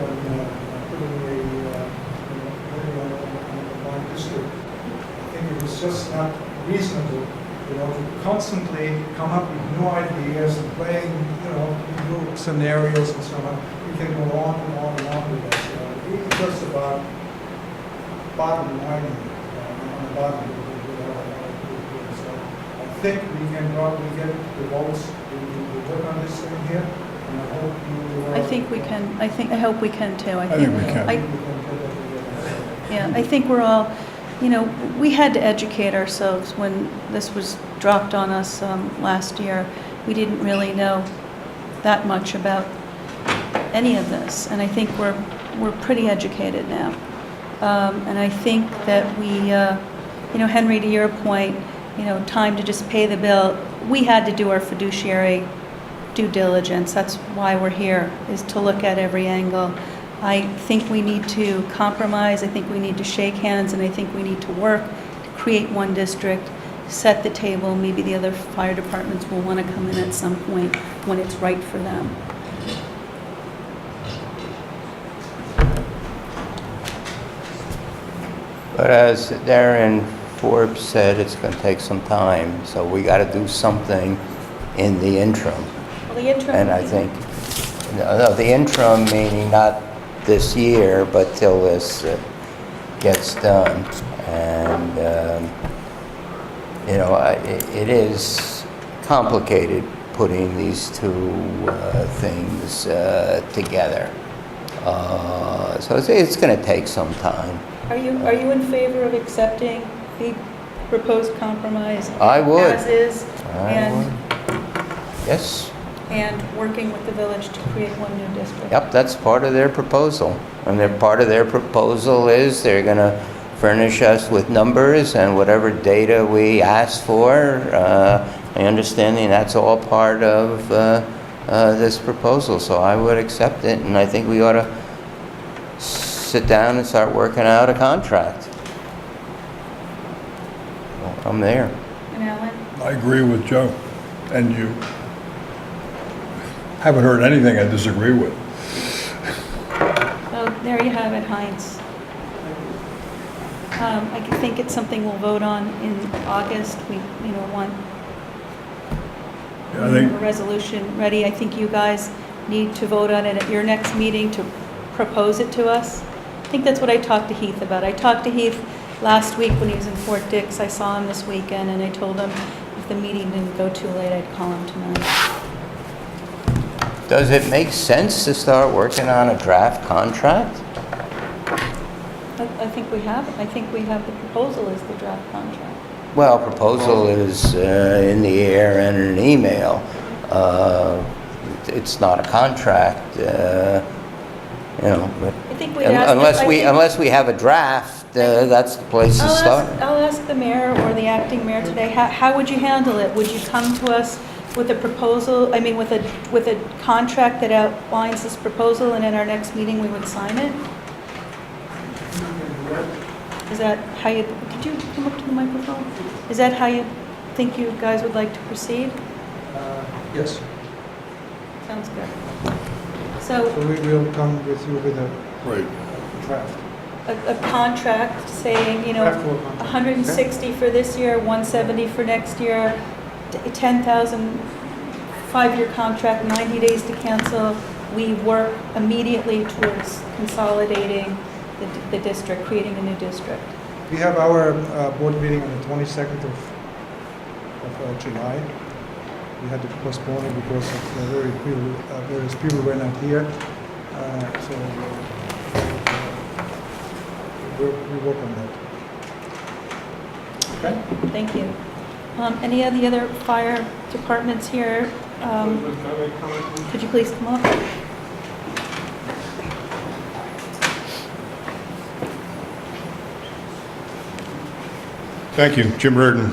putting on the combined district. I think it was just not reasonable, to constantly come up with new ideas and playing, new scenarios and so on. We can go on and on and on with this. It's just about bottom lining on the bottom of the So I think we can probably get the votes to work on this thing here, and I hope you. I think we can. I hope we can too. I think we can. Yeah, I think we're all, we had to educate ourselves when this was dropped on us last year. We didn't really know that much about any of this, and I think we're pretty educated now. And I think that we, Henry, to your point, time to just pay the bill. We had to do our fiduciary due diligence. That's why we're here, is to look at every angle. I think we need to compromise. I think we need to shake hands, and I think we need to work to create one district, set the table. Maybe the other fire departments will want to come in at some point when it's right for them. But as Darren Forbes said, it's going to take some time, so we got to do something in the interim. Well, the interim. And I think, no, the interim meaning not this year, but till this gets done. And, it is complicated putting these two things together. So it's going to take some time. Are you in favor of accepting the proposed compromise? I would. As is, I would. Yes. and working with the village to create one new district? Yep, that's part of their proposal. And part of their proposal is they're going to furnish us with numbers and whatever data we ask for. My understanding that's all part of this proposal, so I would accept it, and I think we ought to sit down and start working out a contract. Well, I'm there. And Alan? I agree with Joe and you. Haven't heard anything I disagree with. Oh, there you have it, Heinz. I think it's something we'll vote on in August. We, want I think a resolution ready. I think you guys need to vote on it at your next meeting to propose it to us. I think that's what I talked to Heath about. I talked to Heath last week when he was in Fort Dix. I saw him this weekend, and I told him if the meeting didn't go too late, I'd call him tonight. Does it make sense to start working on a draft contract? I think we have it. I think we have the proposal as the draft contract. Well, proposal is in the air and an email. It's not a contract, but I think we'd ask unless we have a draft that's the place to start. I'll ask the mayor or the acting mayor today, how would you handle it? Would you come to us with a proposal, I mean, with a contract that outlines this proposal, and at our next meeting, we would sign it? Is that how you, could you come up to the microphone? Is that how you think you guys would like to proceed? Yes. Sounds good. So So we will come with you with a Right. draft. a contract saying, you know, Draft for a contract. 160 for this year, 170 for next year, 10,000, 5-year contract, 90 days to cancel. We work immediately towards consolidating the district, creating a new district. We have our board meeting on the 22nd of July. We had to postpone it because of various people were not here. So we work on that. Okay? Thank you. Any of the other fire departments here? Could you please come up? Thank you. Jim Reardon,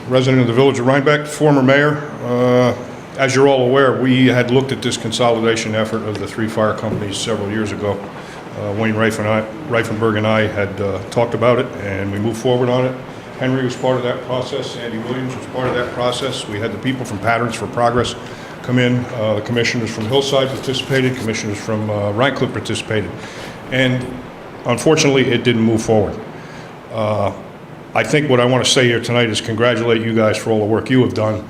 resident of the village of Rhinebeck, former mayor. As you're all aware, we had looked at this consolidation effort of the 3 fire companies several years ago. Wayne Reifenberg and I had talked about it, and we moved forward on it. Henry was part of that process. Andy Williams was part of that process. We had the people from Patterns for Progress come in. The commissioners from Hillside participated. Commissioners from Rhinecliff participated. And unfortunately, it didn't move forward. I think what I want to say here tonight is congratulate you guys for all the work you have done,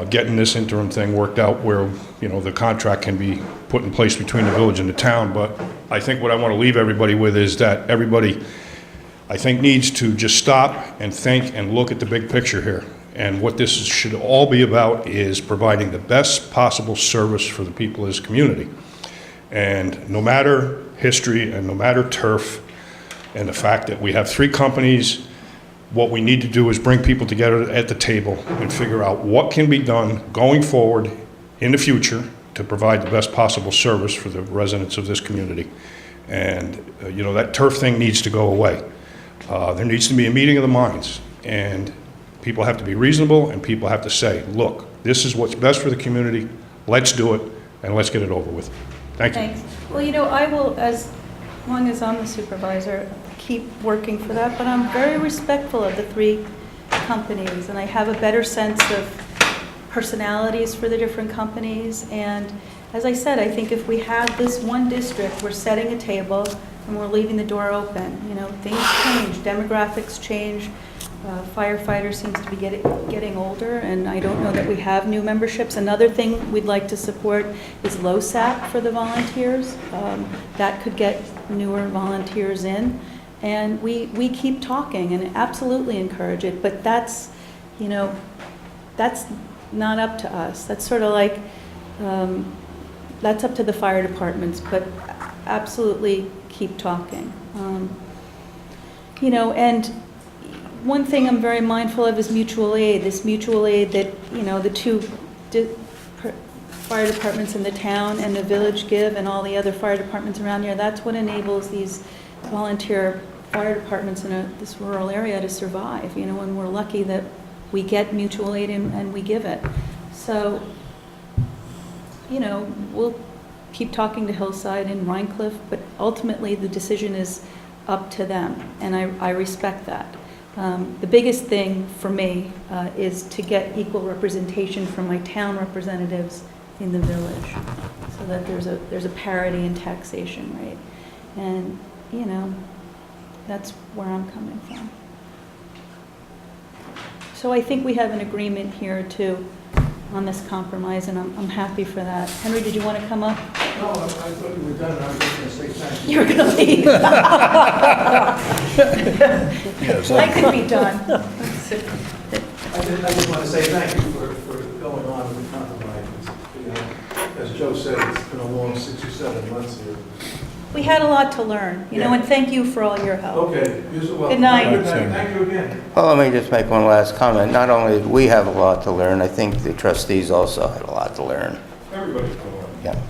getting this interim thing worked out where, you know, the contract can be put in place between the village and the town. But I think what I want to leave everybody with is that everybody, I think, needs to just stop and think and look at the big picture here. And what this should all be about is providing the best possible service for the people of this community. And no matter history and no matter turf and the fact that we have 3 companies, what we need to do is bring people together at the table and figure out what can be done going forward in the future to provide the best possible service for the residents of this community. And, you know, that turf thing needs to go away. There needs to be a meeting of the minds, and people have to be reasonable, and people have to say, look, this is what's best for the community, let's do it, and let's get it over with. Thank you. Thanks. Well, you know, I will, as long as I'm the supervisor, keep working for that, but I'm very respectful of the 3 companies, and I have a better sense of personalities for the different companies. And as I said, I think if we have this one district, we're setting a table and we're leaving the door open. You know, things change, demographics change. Firefighters seems to be getting older, and I don't know that we have new memberships. Another thing we'd like to support is LoSAP for the volunteers. That could get newer volunteers in. And we keep talking and absolutely encourage it, but that's, you know, that's not up to us. That's sort of like, that's up to the fire departments, but absolutely keep talking. You know, and one thing I'm very mindful of is mutual aid. This mutual aid that, you know, the 2 fire departments in the town and the village give, and all the other fire departments around here, that's what enables these volunteer fire departments in this rural area to survive, you know, and we're lucky that we get mutual aid and we give it. So, you know, we'll keep talking to Hillside and Rhinecliff, but ultimately the decision is up to them, and I respect that. The biggest thing for me is to get equal representation from my town representatives in the village, so that there's a parity in taxation rate. And, you know, that's where I'm coming from. So I think we have an agreement here too on this compromise, and I'm happy for that. Henry, did you want to come up? No, I thought you were done, I was just going to say thank you. You were going to leave. Yes. I could be done. I just want to say thank you for going on with the compromise. You know, as Joe said, it's been a long 6 or 7 months here. We had a lot to learn, you know, and thank you for all your help. Okay, you're welcome. Good night. Good night. Thank you again. Well, let me just make one last comment. Not only did we have a lot to learn, I think the trustees also had a lot to learn. Everybody's going on. Yeah.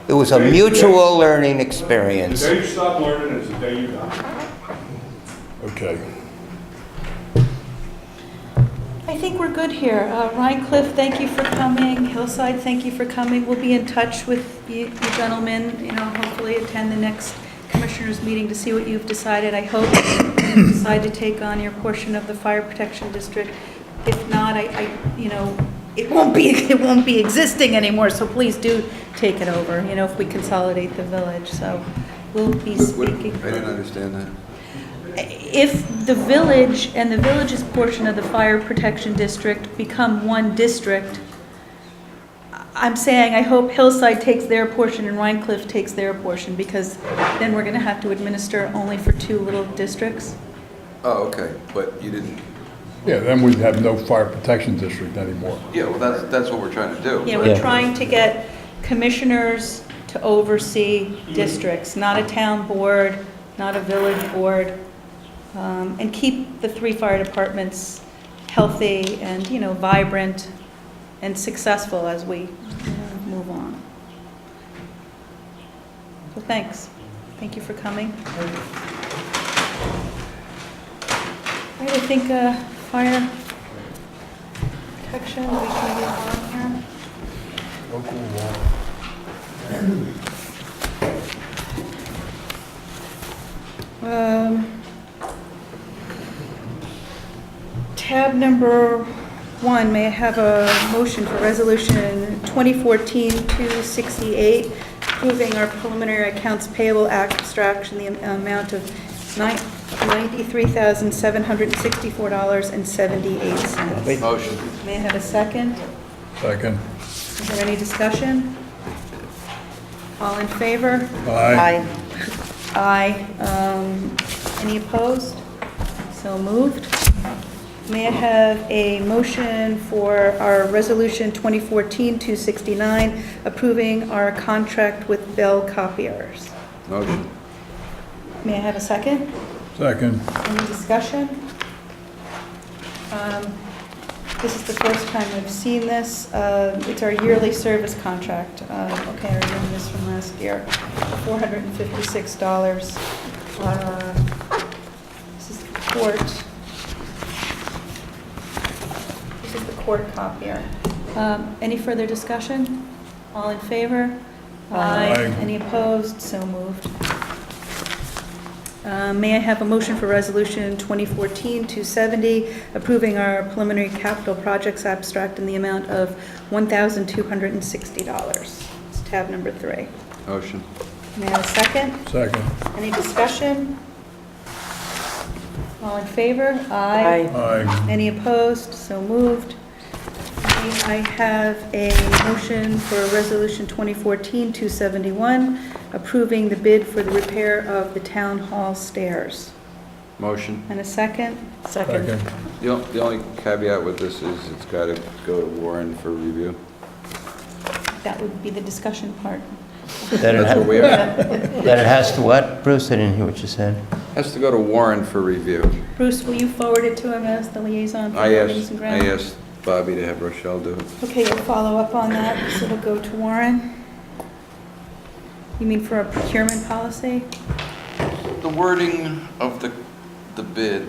It was a mutual learning experience. The day you stop learning is the day you die. Okay. I think we're good here. Rhine Cliff, thank you for coming. Hillside, thank you for coming. We'll be in touch with you gentlemen, hopefully attend the next commissioners meeting to see what you've decided. I hope you decide to take on your portion of the fire protection district. If not, it won't be existing anymore, so please do take it over, if we consolidate the village. So we'll be speaking. I didn't understand that. If the village and the village's portion of the fire protection district become one district, I'm saying I hope Hillside takes their portion and Rhine Cliff takes their portion, because then we're going to have to administer only for 2 little districts. Oh, okay, but you didn't, Yeah, then we'd have no fire protection district anymore. yeah, well, that's what we're trying to do. Yeah, we're trying to get commissioners to oversee districts, not a town board, not a village board, and keep the 3 fire departments healthy and, vibrant and successful as we move on. So thanks. Thank you for coming. All right, I think fire protection, we can get on here. Tab number 1, may I have a motion for resolution 2014-268, approving our preliminary accounts payable abstract in the amount of $93,764.78. Motion. May I have a second? Second. Is there any discussion? All in favor? Aye. Aye. Any opposed? So moved. May I have a motion for our resolution 2014-269, approving our contract with Bell Copiers? Motion. May I have a second? Second. Any discussion? This is the first time I've seen this. It's our yearly service contract. Okay, I remember this from last year. $456. This is the court. This is the court copier. Any further discussion? All in favor? Aye. Any opposed? So moved. May I have a motion for resolution 2014-270, approving our preliminary capital projects abstract in the amount of $1,260. It's tab number 3. Motion. May I have a second? Second. Any discussion? All in favor? Aye. Aye. Any opposed? So moved. May I have a motion for resolution 2014-271, approving the bid for the repair of the town hall stairs? Motion. And a second? Second. The only caveat with this is it's got to go to Warren for review. That would be the discussion part. That it That's what we ha- have. that it has to what? Bruce, I didn't hear what you said. Has to go to Warren for review. Bruce, will you forward it to him as the liaison for I buildings asked, and I grounds? asked Bobby to have Rochelle do it. Okay, you'll follow up on that, so it'll go to Warren? You mean for a procurement policy? The wording of the bid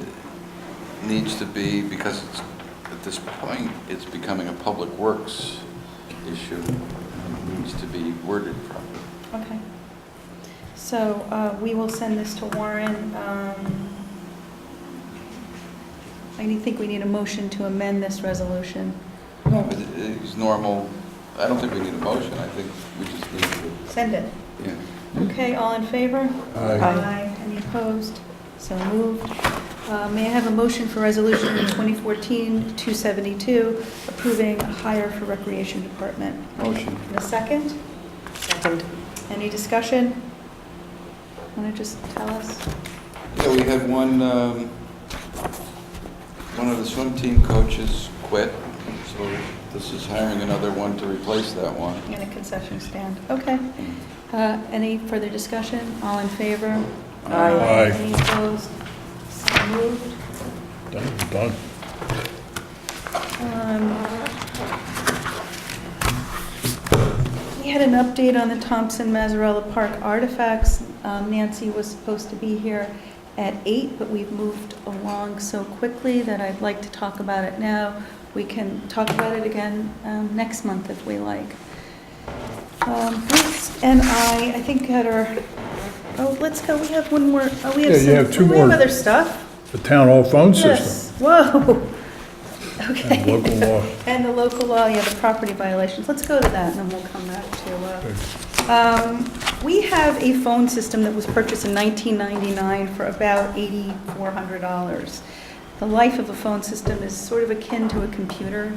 needs to be, because it's, at this point, it's becoming a public works issue, it needs to be worded properly. Okay. So we will send this to Warren. I think we need a motion to amend this resolution. No, it's normal, I don't think we need a motion, I think we just need to, Send it. yeah. Okay, all in favor? Aye. Any opposed? So moved. May I have a motion for resolution 2014-272, approving a hire for recreation department? Motion. And a second? Second. Any discussion? Want to just tell us? Yeah, we had one of the swim team coaches quit, so this is hiring another one to replace that one. And a concession stand. Okay. Any further discussion? All in favor? Aye. Any opposed? So moved. Done. We had an update on the Thompson Mazzarella Park artifacts. Nancy was supposed to be here, at 8, but we've moved along so quickly that I'd like to talk about it now. We can talk about it again next month if we like. Bruce and I think had our, let's go, we have one more, we have Yeah, you have two we have more. other stuff. The town hall phone system. Yes, whoa. Okay. And local law. And the local law, yeah, the property violations. Let's go to that, and then we'll come back to, we have a phone system that was purchased in 1999 for about $8,400. The life of a phone system is sort of akin to a computer,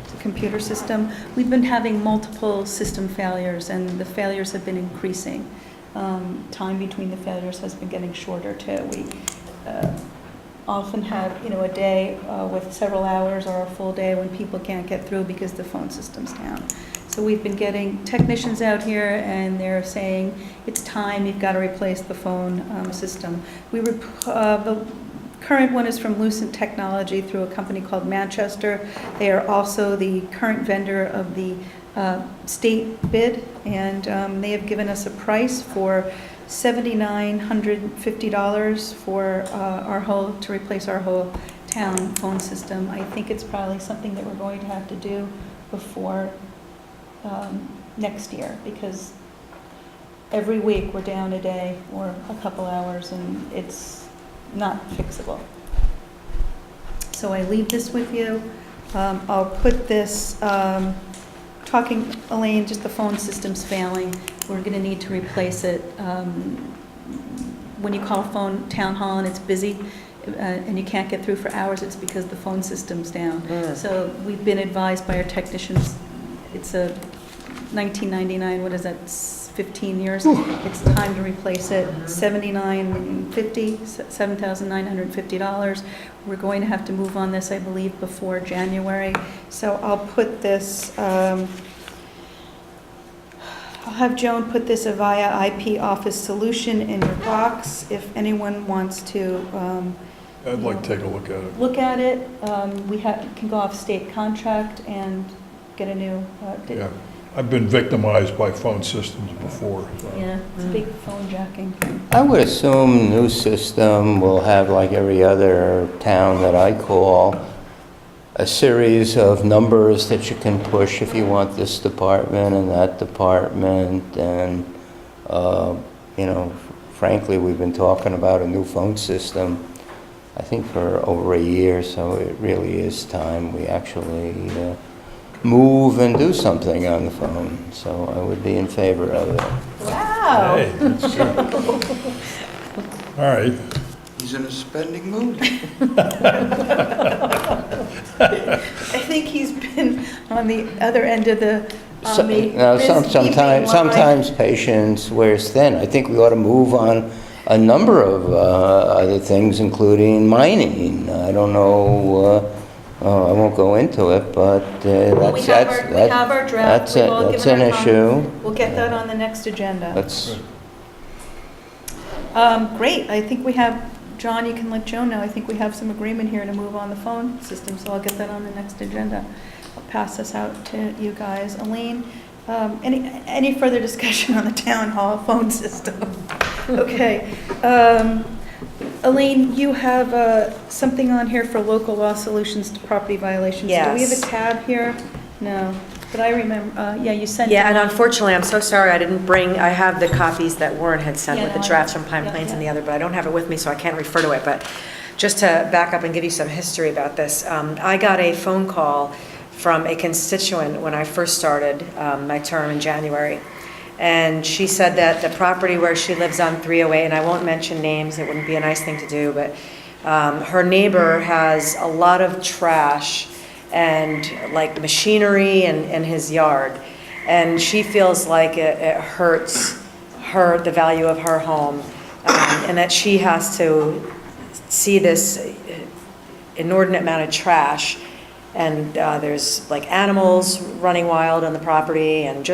it's a computer system. We've been having multiple system failures, and the failures have been increasing. Time between the failures has been getting shorter, too. We often have, a day with several hours or a full day when people can't get through because the phone system's down. So we've been getting technicians out here, and they're saying, it's time, you've got to replace the phone system. The current one is from Lucent Technology through a company called Manchester. They are also the current vendor of the state bid, and they have given us a price for $7,950 for to replace our whole town phone system. I think it's probably something that we're going to have to do before next year, because every week we're down a day or a couple hours, and it's not fixable. So I leave this with you. I'll put this, Elaine, just the phone system's failing. We're going to need to replace it. When you call town hall and it's busy and you can't get through for hours, it's because the phone system's down. So we've been advised by our technicians, it's a 1999, what is that, 15 years? It's time to replace it. $7,950. We're going to have to move on this, I believe, before January. So I'll put this, I'll have Joan put this via IP Office Solution in your box if anyone wants to I'd like to take a look at it. look at it. We can go off state contract and get a new. Yeah. I've been victimized by phone systems before. So. Yeah, it's a big phone jacking thing. I would assume new system will have, like every other town that I call, a series of numbers that you can push if you want this department and that department. And, frankly, we've been talking about a new phone system, I think, for over a year, so it really is time we actually move and do something on the phone. So I would be in favor of it. Wow. Hey, that's good. All right. He's in a spending mood. I think he's been on the other end of the Sometimes patience wears thin. I think we ought to move on a number of other things, including mining. I don't know, I won't go into it, but we have our draft. We've all that's given an our issue. comments. We'll get that on the next agenda. Great. I think we have, John, you can let Joan know, I think we have some agreement here to move on the phone system, so I'll get that on the next agenda. I'll pass this out to you guys. Elaine, any further discussion on the town hall phone system? Okay. Elaine, you have something on here for local law solutions to property violations. Yes. Do we have a tab here? No. But I remember, yeah, you sent it. Yeah, and unfortunately, I'm so sorry I didn't bring, I have the copies that Warren had sent Yeah, with no, the I- drafts from Pine yeah, Plains and yeah. the other, but I don't have it with me, so I can't refer to it. But just to back up and give you some history about this, I got a phone call from a constituent when I first started my term in January. And she said that the property where she lives on 308, and I won't mention names, it wouldn't be a nice thing to do, but her neighbor has a lot of trash and like machinery in his yard. And she feels like it hurts her, the value of her home, and that she has to see this inordinate amount of trash. And there's like animals running wild on the property, and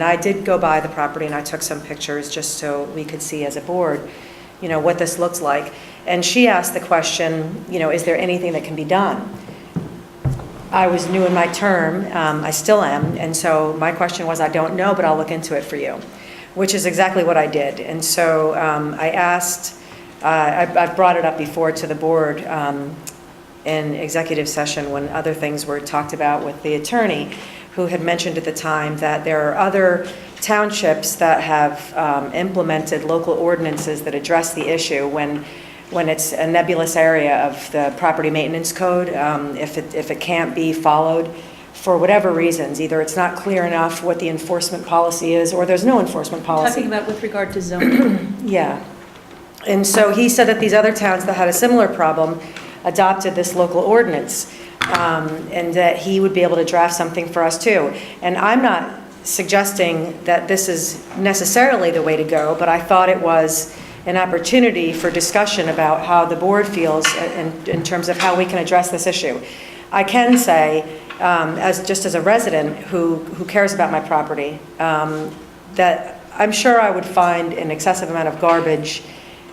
I did go by the property and I took some pictures just so we could see as a board, what this looks like. And she asked the question, is there anything that can be done? I was new in my term, I still am, and so my question was, I don't know, but I'll look into it for you, which is exactly what I did. And so I asked I've brought it up before to the board in executive session when other things were talked about with the attorney, who had mentioned at the time that there are other townships that have implemented local ordinances that address the issue when it's a nebulous area of the property maintenance code. If it can't be followed for whatever reasons, either it's not clear enough what the enforcement policy is, or there's no enforcement policy. Talking about with regard to zoning. Yeah. And so he said that these other towns that had a similar problem adopted this local ordinance, and that he would be able to draft something for us too. And I'm not suggesting that this is necessarily the way to go, but I thought it was an opportunity for discussion about how the board feels in terms of how we can address this issue. I can say, as a resident who cares about my property, that I'm sure I would find an excessive amount of garbage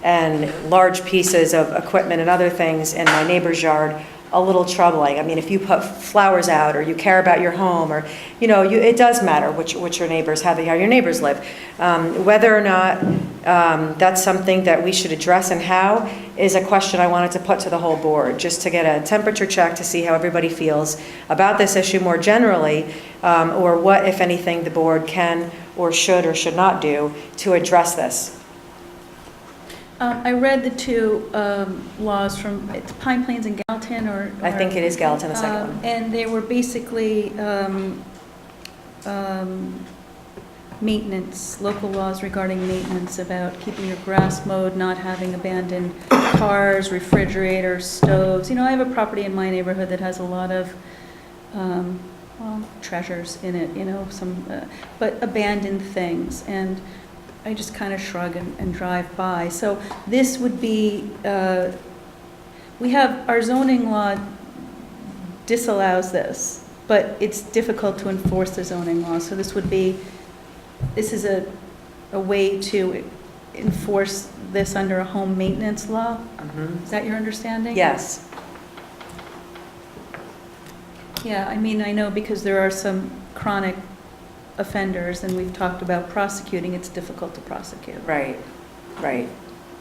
and large pieces of equipment and other things in my neighbor's yard a little troubling. I mean, if you put flowers out, or you care about your home, or, it does matter which your neighbors, how your neighbors live. Whether or not that's something that we should address and how is a question I wanted to put to the whole board, just to get a temperature check to see how everybody feels about this issue more generally, or what, if anything, the board can or should not do to address this. I read the two laws from, it's Pine Plains and Gallatin, or... I think it is Gallatin, the second one. And they were basically maintenance, local laws regarding maintenance, about keeping your grass mowed, not having abandoned cars, refrigerators, stoves. I have a property in my neighborhood that has a lot of, treasures in it, but abandoned things. And I just kind of shrug and drive by. So this would be, we have, our zoning law disallows this, but it's difficult to enforce the zoning law. So this is a way to enforce this under a home maintenance law. Mm-hmm. Is that your understanding? Yes. Yeah, I mean, I know because there are some chronic offenders, and we've talked about prosecuting, it's difficult to prosecute. Right,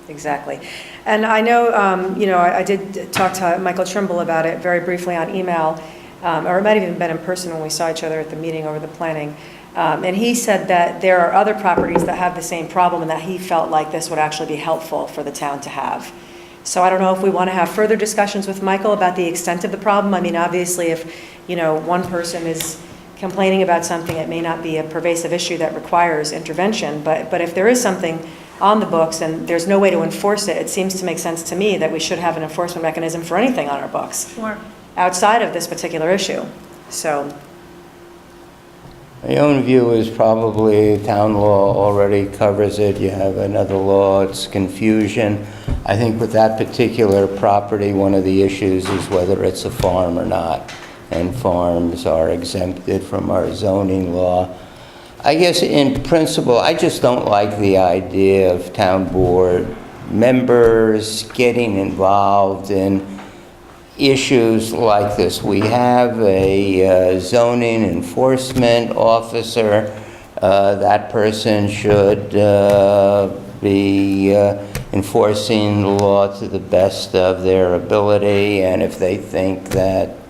exactly. And I know, I did talk to Michael Trimble about it very briefly on email, or it might have even been in person when we saw each other at the meeting over the planning. And he said that there are other properties that have the same problem, and that he felt like this would actually be helpful for the town to have. So I don't know if we want to have further discussions with Michael about the extent of the problem. I mean, obviously, if, one person is complaining about something, it may not be a pervasive issue that requires intervention, but if there is something on the books and there's no way to enforce it, it seems to make sense to me that we should have an enforcement mechanism for anything on our books. Sure. Outside of this particular issue. So. My own view is probably town law already covers it. You have another law, it's confusion. I think with that particular property, one of the issues is whether it's a farm or not. And farms are exempted from our zoning law. I guess in principle, I just don't like the idea of town board members getting involved in issues like this. We have a zoning enforcement officer. That person should be enforcing the law to the best of their ability, and if they think that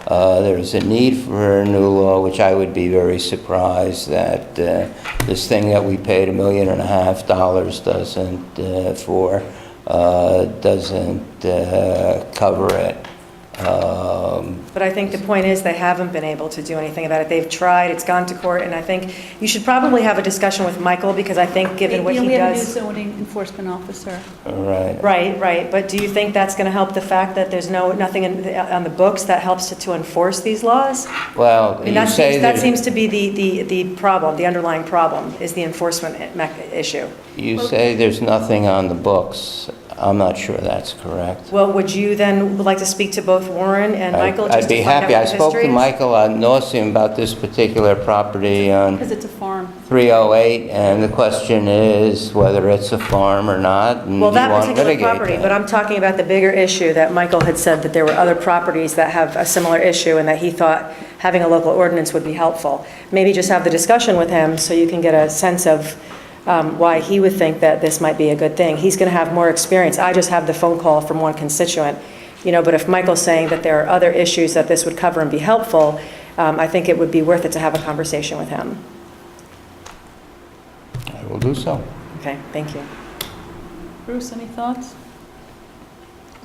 there's a need for a new law, which I would be very surprised that this thing that we paid $1.5 million doesn't cover it. But I think the point is they haven't been able to do anything about it. They've tried, it's gone to court, and I think you should probably have a discussion with Michael, because I think given what he We have a new does. zoning enforcement officer. Right. Right. But do you think that's going to help the fact that there's nothing on the books that helps to enforce these laws? Well, I mean, you say that seems to be the problem, the underlying problem, is the enforcement issue. You say there's nothing on the books. I'm not sure that's correct. Well, would you then like to speak to both Warren and Michael? I'd just be to find out happy. what I the spoke history to is? Michael ad nauseam about this particular property on Because it's a farm. 308, and the question is whether it's a farm or not, and Well, you that want to particular litigate property, that. but I'm talking about the bigger issue that Michael had said that there were other properties that have a similar issue, and that he thought having a local ordinance would be helpful. Maybe just have the discussion with him so you can get a sense of why he would think that this might be a good thing. He's going to have more experience. I just have the phone call from one constituent, but if Michael's saying that there are other issues that this would cover and be helpful, I think it would be worth it to have a conversation with him. I will do so. Okay, thank you. Bruce, any thoughts?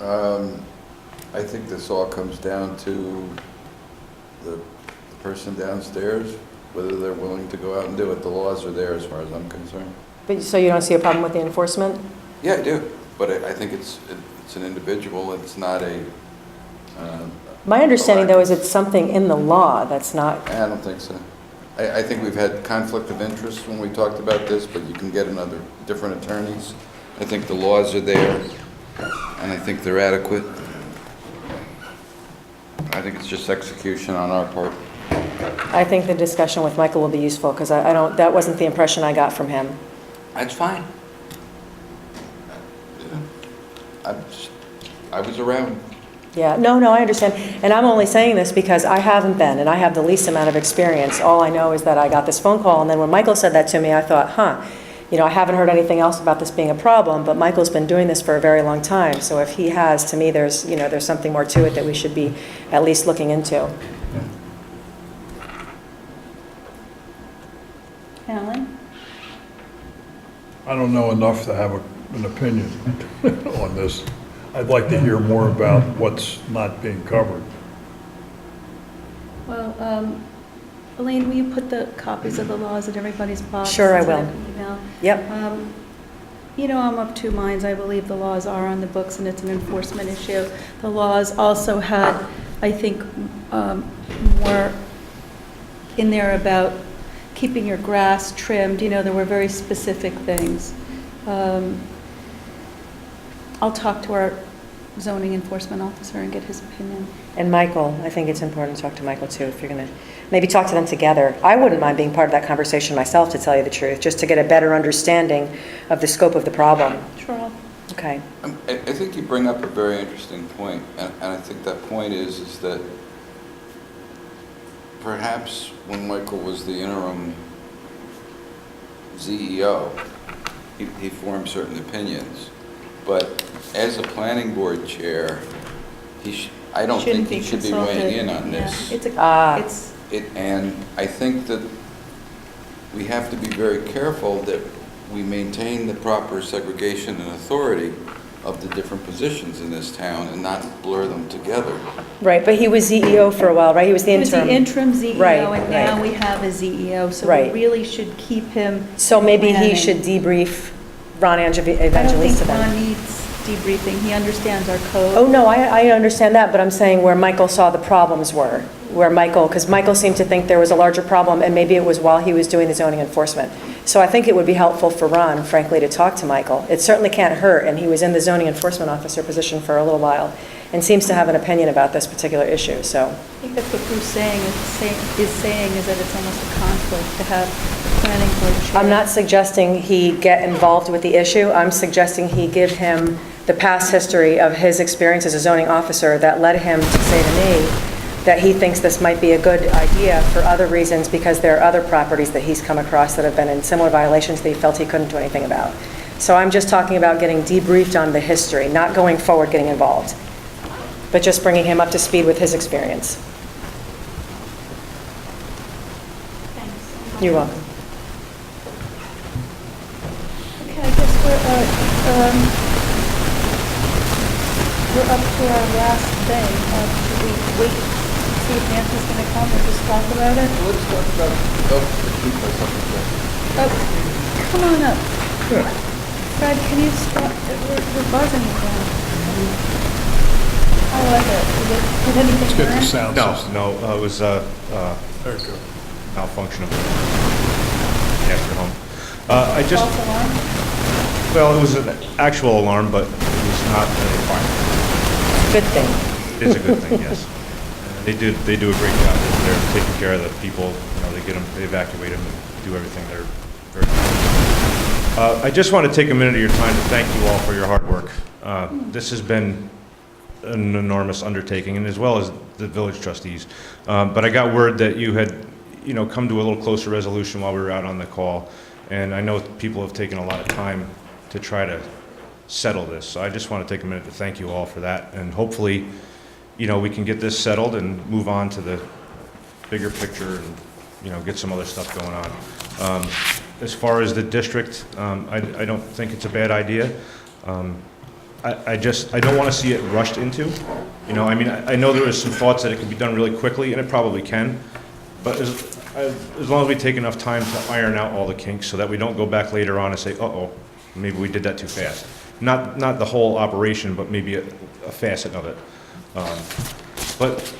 I think this all comes down to the person downstairs, whether they're willing to go out and do it. The laws are there as far as I'm concerned. But, so you don't see a problem with the enforcement? Yeah, I do, but I think it's an individual, it's not a... My understanding, though, is it's something in the law that's not... I don't think so. I think we've had conflict of interest when we talked about this, but you can get different attorneys. I think the laws are there, and I think they're adequate. I think it's just execution on our part. I think the discussion with Michael will be useful, because that wasn't the impression I got from him. That's fine. I was around. Yeah, no, I understand. And I'm only saying this because I haven't been, and I have the least amount of experience. All I know is that I got this phone call, and then when Michael said that to me, I thought, I haven't heard anything else about this being a problem, but Michael's been doing this for a very long time. So if he has, to me, there's something more to it that we should be at least looking into. Alan? I don't know enough to have an opinion on this. I'd like to hear more about what's not being covered. Well, Elaine, will you put the copies of the laws in everybody's box? Sure, I will. Email? Yep. I'm of two minds. I believe the laws are on the books and it's an enforcement issue. The laws also had, I think, more in there about keeping your grass trimmed. There were very specific things. I'll talk to our zoning enforcement officer and get his opinion. And Michael, I think it's important to talk to Michael too, if you're going to maybe talk to them together. I wouldn't mind being part of that conversation myself, to tell you the truth, just to get a better understanding of the scope of the problem. Sure. Okay. I think you bring up a very interesting point, and I think that point is that perhaps when Michael was the interim CEO, he formed certain opinions. But as a planning board chair, I don't think he should be weighing in on this. And I think that we have to be very careful that we maintain the proper segregation and authority of the different positions in this town and not blur them together. Right, but he was CEO for a while, right? He was the interim. He was the interim CEO, Right, and now right. we have a CEO, so Right. we really should keep him. So maybe he planning. should debrief Ron I don't Evangelista think then. Ron needs debriefing. He understands our code. Oh, no, I understand that, but I'm saying where Michael saw the problems were, because Michael seemed to think there was a larger problem, and maybe it was while he was doing the zoning enforcement. So I think it would be helpful for Ron, frankly, to talk to Michael. It certainly can't hurt, and he was in the zoning enforcement officer position for a little while, and seems to have an opinion about this particular issue, so. I think that's what Bruce is saying is that it's almost a conflict to have planning board chair. I'm not suggesting he get involved with the issue. I'm suggesting he give him the past history of his experience as a zoning officer that led him to say to me that he thinks this might be a good idea for other reasons, because there are other properties that he's come across that have been in similar violations that he felt he couldn't do anything about. So I'm just talking about getting debriefed on the history, not going forward getting involved, but just bringing him up to speed with his experience. Thanks. You're welcome. Okay, I guess we're up to our last thing. Should we wait, see if Nancy's going to come and just talk about it? Let's talk about, Come on up. Fred, can you stop? We're buzzing again. How was it? Did anything Let's get the burn? sound system. No, it was There you go. malfunction of the after home. I just, False alarm? well, it was an actual alarm, but it was not a fire. Good thing. It is a good thing, yes. They do a great job. They're taking care of the people. They evacuate them and do everything. They're very good. I just want to take a minute of your time to thank you all for your hard work. This has been an enormous undertaking, and as well as the village trustees. But I got word that you had, come to a little closer resolution while we were out on the call, And I know people have taken a lot of time to try to settle this. So I just want to take a minute to thank you all for that. And hopefully, we can get this settled and move on to the bigger picture and, get some other stuff going on. As far as the district, I don't think it's a bad idea. I don't want to see it rushed into. I know there was some thoughts that it could be done really quickly, and it probably can. But as long as we take enough time to iron out all the kinks so that we don't go back later on and say, uh-oh, maybe we did that too fast. Not the whole operation, but maybe a facet of it. But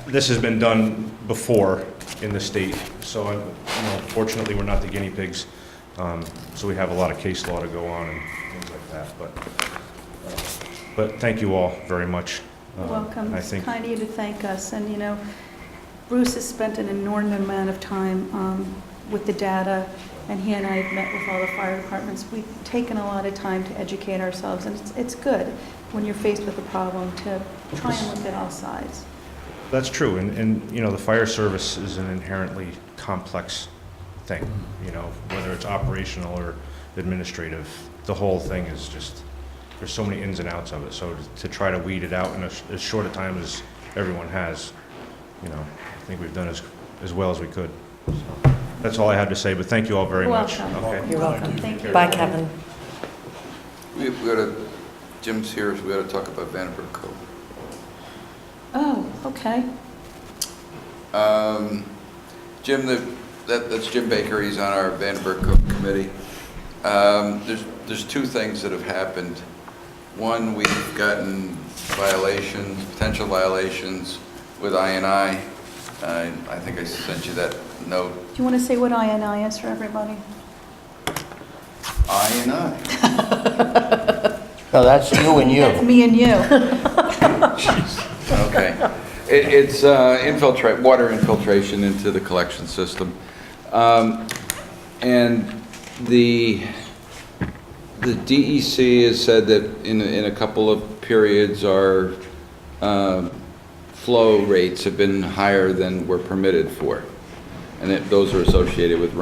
this has been done before in the state, so fortunately we're not the guinea pigs. So we have a lot of case law to go on and things like that. But thank you all very much. You're welcome. I It's think kind of you to thank us. And, Bruce has spent an inordinate amount of time with the data, and he and I have met with all the fire departments. We've taken a lot of time to educate ourselves, and it's good when you're faced with a problem to try and look at all sides. that's true, and the fire service is an inherently complex thing, whether it's operational or administrative. The whole thing is just, there's so many ins and outs of it. So to try to weed it out in as short a time as everyone has, I think we've done as well as we could. So that's all I had to say, but thank you all very You're much. welcome. Okay. You're welcome. Thank you. Bye, Kevin. We got to, Jim's here, so we got to talk about Vandenberg Cove. Oh, okay. Jim, that's Jim Baker. He's on our Vandenberg Cove committee. There's two things that have happened. One, we've gotten violations, potential violations with INI. I think I sent you that note. Do you want to say what INI is for everybody? INI. No, that's you and you. That's me and you. Okay. It's water infiltration into the collection system. And the DEC has said that in a couple of periods our flow rates have been higher than we're permitted for. And those are associated with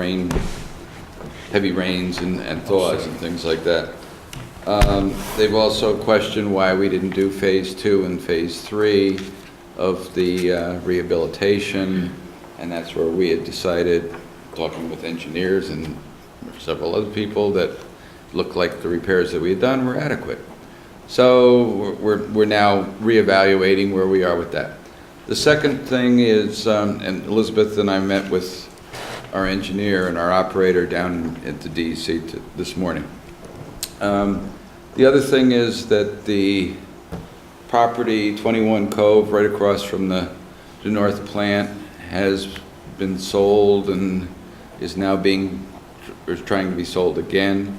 heavy rains and thaws and things like that. They've also questioned why we didn't do phase 2 and phase 3 of the rehabilitation, and that's where we had decided, talking with engineers and several other people, that looked like the repairs that we had done were adequate. So we're now reevaluating where we are with that. The second thing is, and Elizabeth and I met with our engineer and our operator down at the DEC this morning. The other thing is that the property 21 Cove right across from the north plant has been sold and is now trying to be sold again,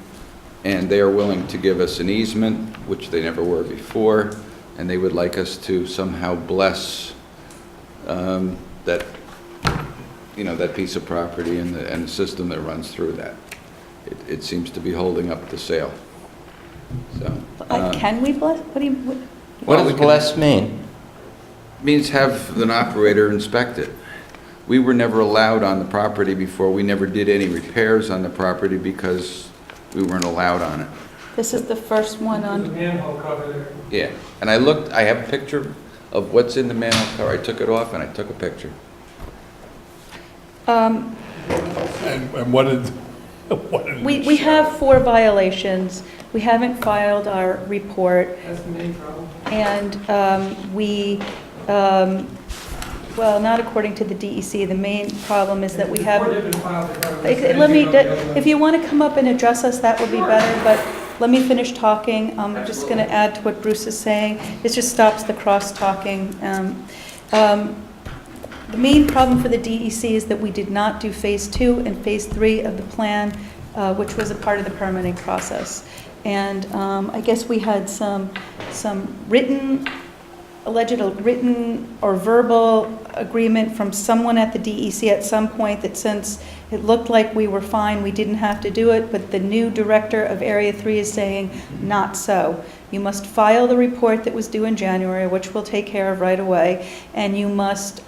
and they are willing to give us an easement, which they never were before, and they would like us to somehow bless that piece of property and the system that runs through that. It seems to be holding up the sale. So Can we bless? What does bless mean? Means have an operator inspect it. We were never allowed on the property before. We never did any repairs on the property because we weren't allowed on it. This is the first one The on. manhole cover there. Yeah, and I have a picture of what's in the manhole cover. I took it off and I took a picture. And what did We have 4 violations. We haven't filed our report, That's the main problem. and well, not according to the DEC. The main problem is that we have. Four different files that cover the If same thing. you want to come up and address us, that would be better, but let me finish talking. I'm just going to add to what Bruce is saying. This just stops the cross-talking. The main problem for the DEC is that we did not do Phase 2 and Phase 3 of the plan, which was a part of the permitting process. And I guess we had some alleged written or verbal agreement from someone at the DEC at some point that since it looked like we were fine, we didn't have to do it, but the new director of Area 3 is saying, not so. You must file the report that was due in January, which we'll take care of right away, and you must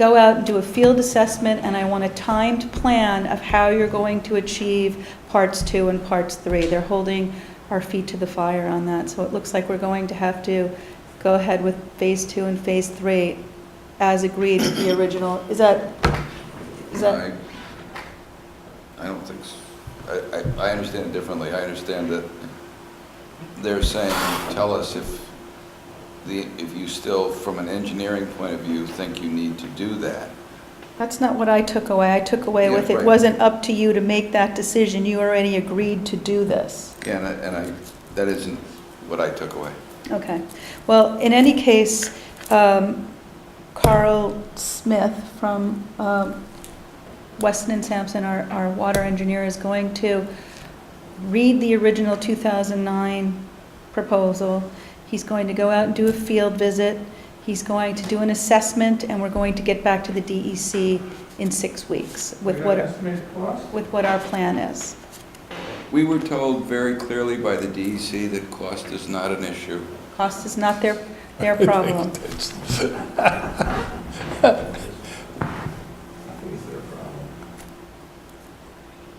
go out and do a field assessment, and I want a timed plan of how you're going to achieve parts 2 and parts 3. They're holding our feet to the fire on that, so it looks like we're going to have to go ahead with phase 2 and phase 3 as agreed with the original. Is that? I don't think so. I understand it differently. I understand that they're saying, tell us if you still, from an engineering point of view, think you need to do that. That's not what I took away. I took away Yeah, with it right. wasn't up to you to make that decision. You already agreed to do this. Yeah, that isn't what I took away. Okay. Well, in any case, Carl Smith from Weston and Sampson, our water engineer, is going to read the original 2009 proposal. He's going to go out and do a field visit. He's going to do an assessment, and we're going to get back to the DEC in 6 weeks with what our plan is. We were told very clearly by the DEC that cost is not an issue. Cost is not their problem.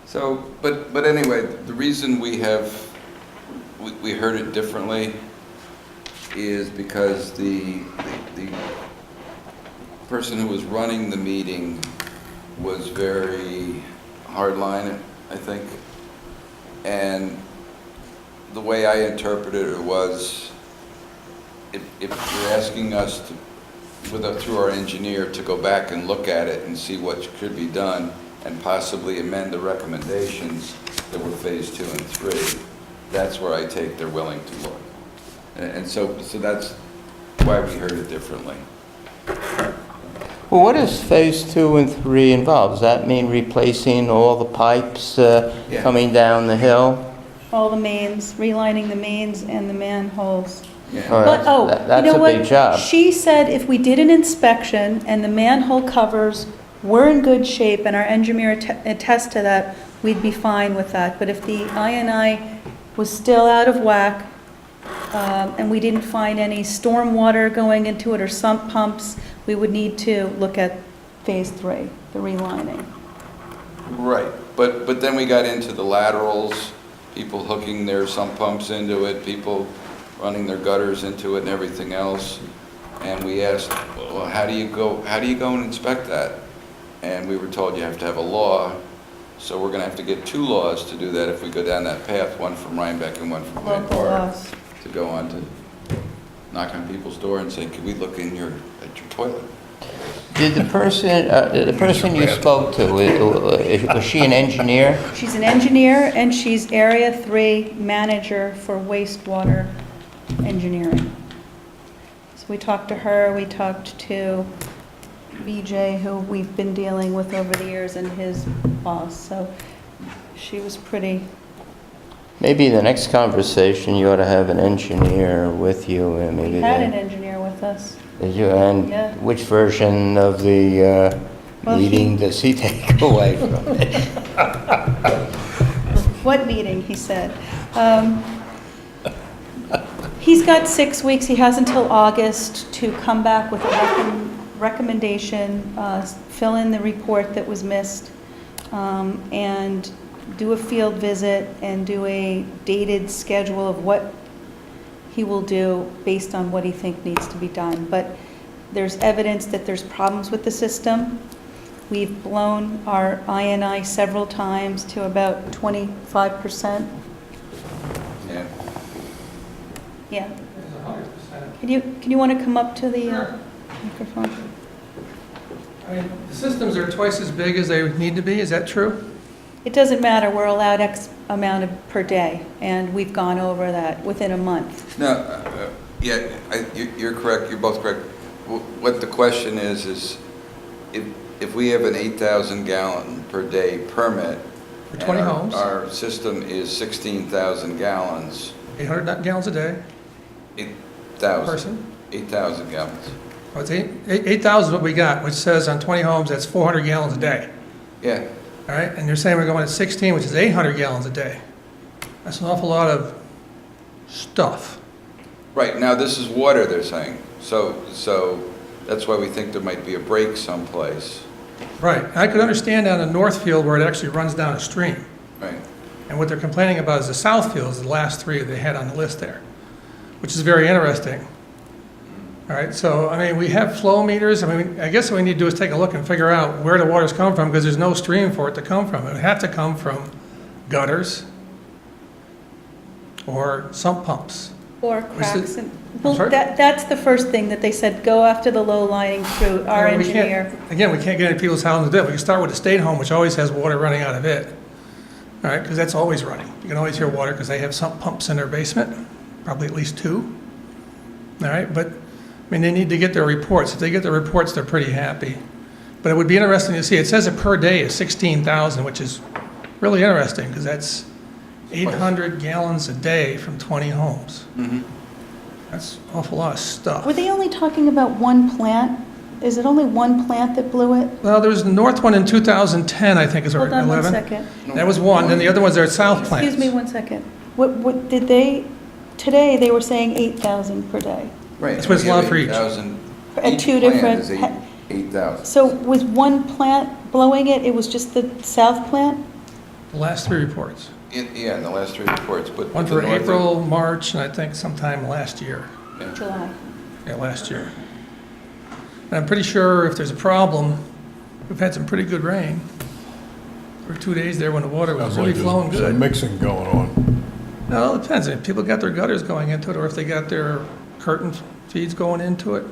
So, but anyway, the reason we heard it differently is because the person who was running the meeting was very hardline, I think. And the way I interpreted it was, if you're asking us to, through our engineer, to go back and look at it and see what could be done and possibly amend the recommendations that were phase 2 and 3, that's where I take they're willing to look. And so that's why we heard it differently. Well, what does phase 2 and 3 involve? Does that mean replacing all the pipes coming down the hill? All the mains, relining the mains and the manholes. Yeah. Oh, that's you know a big job. She said if we did an inspection and the manhole covers were in good shape and our engineer attests to that, we'd be fine with that. But if the I&I was still out of whack, and we didn't find any storm water going into it or sump pumps, we would need to look at phase 3, the relining. Right, but then we got into the laterals, people hooking their sump pumps into it, people running their gutters into it and everything else. And we asked, well, how do you go and inspect that? And we were told you have to have a law, so we're gonna have to get 2 laws to do that if we go down that path, one from Rhinebeck and one from Glen Local Park, laws. to go on to knock on people's door and say, can we look in at your toilet? Did the person you spoke to, was she an engineer? She's an engineer and she's Area 3 manager for wastewater engineering. So we talked to her, we talked to BJ, who we've been dealing with over the years, and his boss, so she was pretty... Maybe the next conversation you ought to have an engineer with you. And maybe We had an engineer with us. Did you? And Yeah. which version of the Well, meeting does he take away from it? What meeting, he said. He's got 6 weeks, he has until August to come back with a recommendation, fill in the report that was missed, and do a field visit and do a dated schedule of what he will do based on what he thinks needs to be done. But there's evidence that there's problems with the system. We've blown our I&I several times to about 25%. Yeah. Yeah. Can you want to come up to the microphone? I mean, the systems are twice as big as they need to be, is that true? It doesn't matter, we're allowed X amount per day, and we've gone over that within a month. No, you're correct, you're both correct. What the question is if we have an 8,000 gallon per day permit, For 20 and homes? our system is 16,000 gallons. 800 gallons a day? 8,000. Person? 8,000 gallons. Well, it's 8,000 is what we got, which says on 20 homes, that's 400 gallons a day. Yeah, All right, and you're saying we're going to 16, which is 800 gallons a day. That's an awful lot of stuff. right, now this is water, they're saying. So That's why we think there might be a break someplace. Right. I could understand down in Northfield where it actually runs down a stream. Right. And what they're complaining about is the Southfield is the last three they had on the list there, which is very interesting. All right, so, I mean, we have flow meters. I mean, I guess what we need to do is take a look and figure out where the water's coming from, because there's no stream for it to come from. It would have to come from gutters or sump pumps. Or Which is- cracks and, I'm well, sorry? that's the first thing that they said, go after the low lining through our You know, we can't- engineer. Again, we can't get into people's houses to do it. We can start with the state home, which always has water running out of it. All right, because that's always running. You can always hear water because they have sump pumps in their basement, probably at least 2. All right, but, I mean, they need to get their reports. If they get their reports, they're pretty happy. But it would be interesting to see, it says it per day is 16,000, which is really interesting, because that's 800 gallons a day from 20 homes. That's an awful lot of stuff. Were they only talking about one plant? Is it only one plant that blew it? Well, there was the north one in 2010, I think, is Hold on 11. 1 second. That was one, then the other ones are south plants. Excuse me 1 second. What did they, today they were saying 8,000 per day. Right. That's what it's allowed for each. 8,000. At Each two plant different is 8,000. So was one plant blowing it? It was just the south plant? The last 3 reports. Yeah, in the last 3 reports, but. One the for north- April, March, and I think sometime last year. July. Yeah, last year. And I'm pretty sure if there's a problem, we've had some pretty good rain. For 2 days there when the water was Sounds really like flowing there's some good. mixing going on. No, it depends. If people got their gutters going into it, or if they got their curtain feeds going into it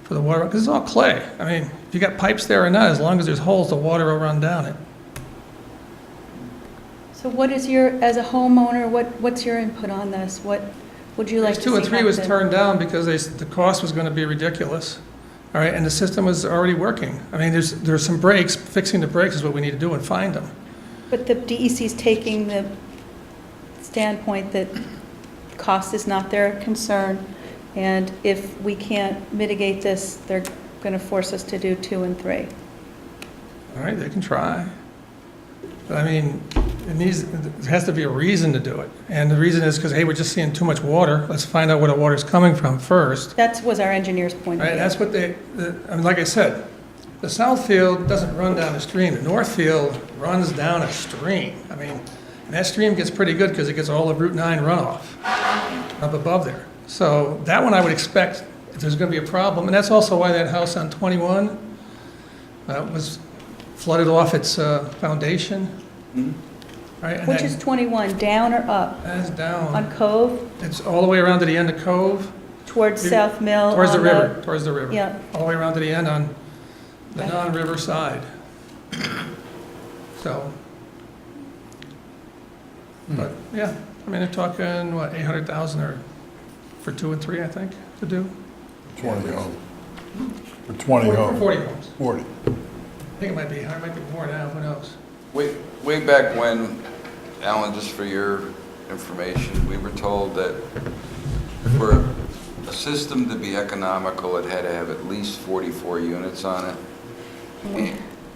for the water, because it's all clay. I mean, if you got pipes there or not, as long as there's holes, the water will run down it. So what is your, as a homeowner, what's your input on this? What would you like to Phase see 2 and 3 was happen? turned down because the cost was going to be ridiculous. All right, and the system was already working. I mean, there's some breaks. Fixing the breaks is what we need to do and find them. But the DEC's taking the standpoint that cost is not their concern, and if we can't mitigate this, they're going to force us to do 2 and 3. All right, they can try. But I mean, there has to be a reason to do it. And the reason is because, hey, we're just seeing too much water. Let's find out where the water's coming from first. That was our engineer's point of Right, view. that's what I mean, like I said, the Southfield doesn't run down a stream. The Northfield runs down a stream. I mean, and that stream gets pretty good because it gets all of Route 9 runoff up above there. So that one I would expect if there's going to be a problem. And that's also why that house on 21 was flooded off its foundation. Right, and Which that- is 21, down or up? That is down. On Cove, It's all the way around to the end of Cove, towards South Mill? towards the on river, towards the river. Yeah. All the way around to the end on the non-river side. So, but, yeah, I mean, they're talking, what, 800,000 or for 2 and 3, I think, to do? 20 homes. For 20 homes. 40 homes. 40. I think it might be, more now, who knows? Way back when, Alan, just for your information, we were told that for a system to be economical, it had to have at least 44 units on it.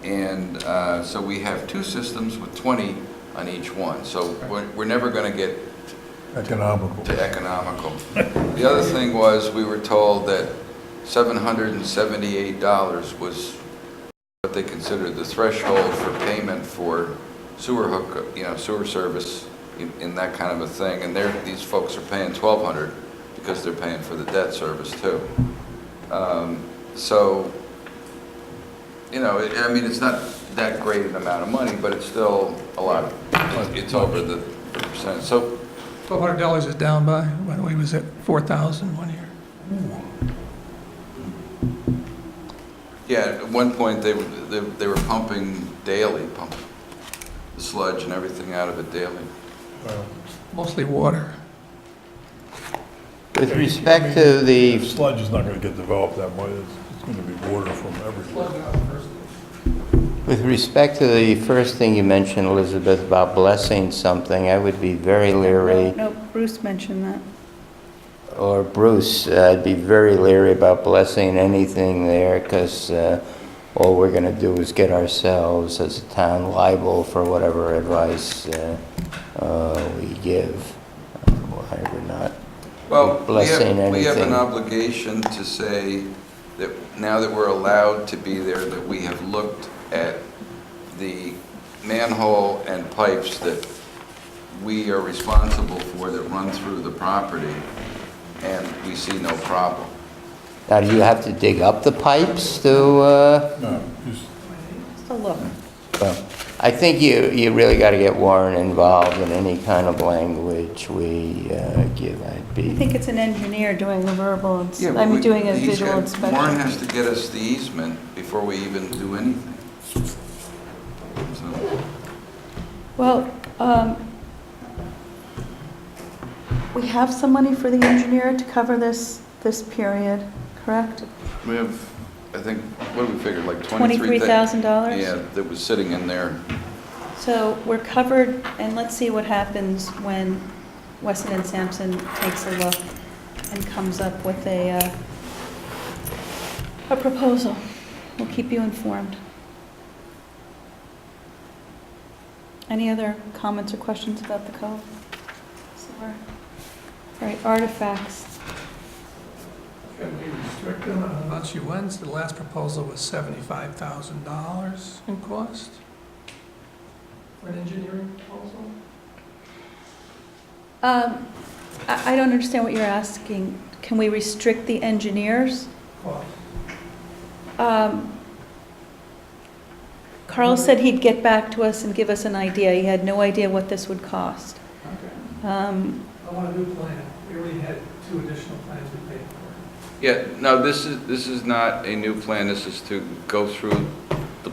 And so we have 2 systems with 20 on each one. So we're never going to get Economical. to economical. The other thing was, we were told that $778 was what they considered the threshold for payment for sewer hookup, sewer service in that kind of a thing. And these folks are paying $1,200 because they're paying for the debt service too. So, I mean, it's not that great an amount of money, but it's still a lot. It's over the percent. So, $1,200 is down by it was at 4,000 one year. yeah, at one point they were pumping daily, pumping the sludge and everything out of it daily. Mostly water. With respect to The the, sludge is not going to get developed that way. It's going to be water from everywhere. with respect to the first thing you mentioned, Elizabeth, about blessing something, I would be very leery, No, Bruce mentioned that. or Bruce, I'd be very leery about blessing anything there, because all we're going to do is get ourselves as a town liable for whatever advice we give. Why we're not Well, blessing we have an anything. obligation to say that now that we're allowed to be there, that we have looked at the manhole and pipes that we are responsible for that run through the property, and we see no problem. Now, do you have to dig up the pipes to, No, just, Just a look. well, I think you really got to get Warren involved in any kind of language we give. I'd I be, think it's an engineer doing a verbal, Yeah, I mean, doing a he's visual got- inspection. Warren has to get us the easement before we even do anything. So, Well, we have some money for the engineer to cover this period, correct? we have, I think, what do we figure, like $23,000? $23,000? Yeah, that was sitting in there. So we're covered, and let's see what happens when Weston and Sampson takes a look and comes up with a proposal. We'll keep you informed. Any other comments or questions about the code? All right, artifacts. Can we restrict them? Let's see, when's the last proposal was $75,000 in cost? For an engineering proposal? I don't understand what you're asking. Can we restrict the engineers? Cost. Carl said he'd get back to us and give us an idea. He had no idea what this would cost. Okay. Um, I want a new plan. We already had 2 additional plans we paid for. Yeah, no, this is not a new plan. This is to go through the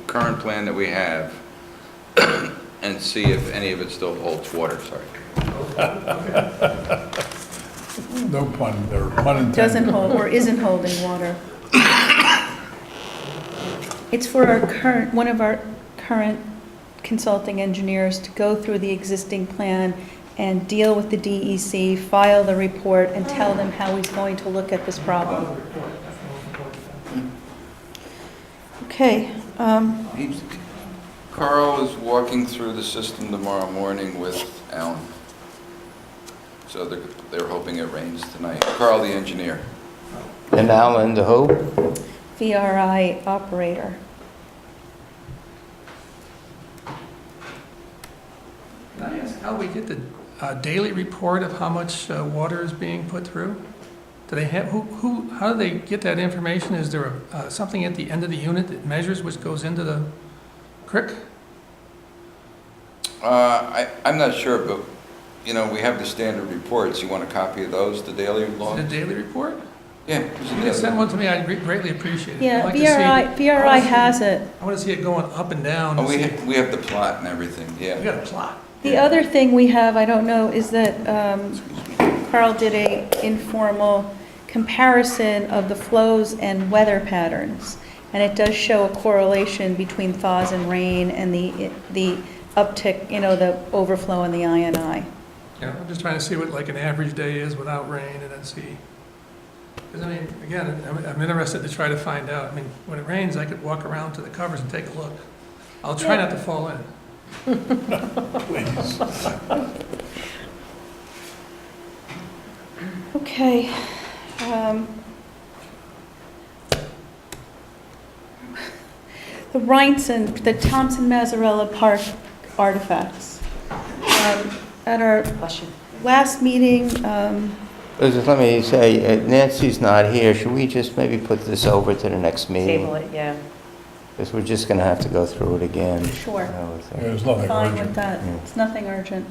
current plan that we have and see if any of it still holds water, sorry. no pun, or pun intended. Doesn't hold, or isn't holding water. It's for one of our current consulting engineers to go through the existing plan and deal with the DEC, file the report, and tell them how he's going to look at this problem. Okay. Carl is walking through the system tomorrow morning with Alan. So they're hoping it rains tonight. Carl, the engineer. and Alan, the who? VRI operator. Can I ask how we get the daily report of how much water is being put through? Do they have, how do they get that information? Is there something at the end of the unit that measures which goes into the creek? I'm not sure, but, we have the standard reports. You want a copy of those, the daily log? The daily report? Yeah. If you could send one to me, I'd greatly appreciate it. Yeah, I'd like to see- VRI has it. I want to see it going up and down. Oh, we have the plot and everything, We yeah. got a plot. The other thing we have, I don't know, is that Carl did a informal comparison of the flows and weather patterns. And it does show a correlation between thaws and rain and the uptick, the overflow in the INI. Yeah, I'm just trying to see what like an average day is without rain and then see. Because again, I'm interested to try to find out. When it rains, I could walk around to the covers and take a look. I'll try not to fall in. Please. Okay. The the Thompson Mazzarella Park artifacts. At our last meeting, Elizabeth, let me say, Nancy's not here. Should we just maybe put this over to the next meeting? Table it, yeah. Because we're just going to have to go through it again. Sure. I would think. There's nothing fine urgent. with that. Yeah. It's nothing urgent.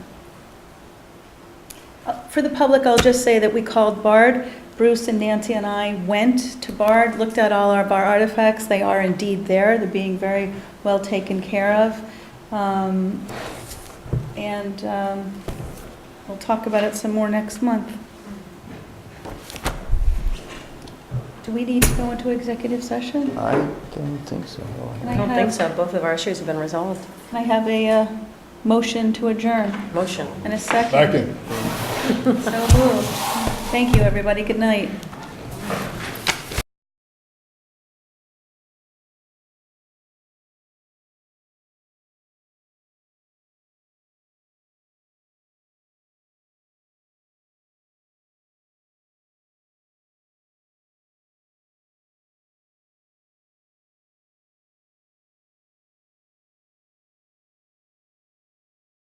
For the public, I'll just say that we called Bard. Bruce and Nancy and I went to Bard, looked at all of our artifacts. They are indeed there. They're being very well taken care of. We'll talk about it some more next month. Do we need to go into executive session? I don't think so. Can I don't think so. Both of our issues have been resolved. Can I have a motion to adjourn? Motion. And a second? Second. So moved. Thank you, everybody. Good night.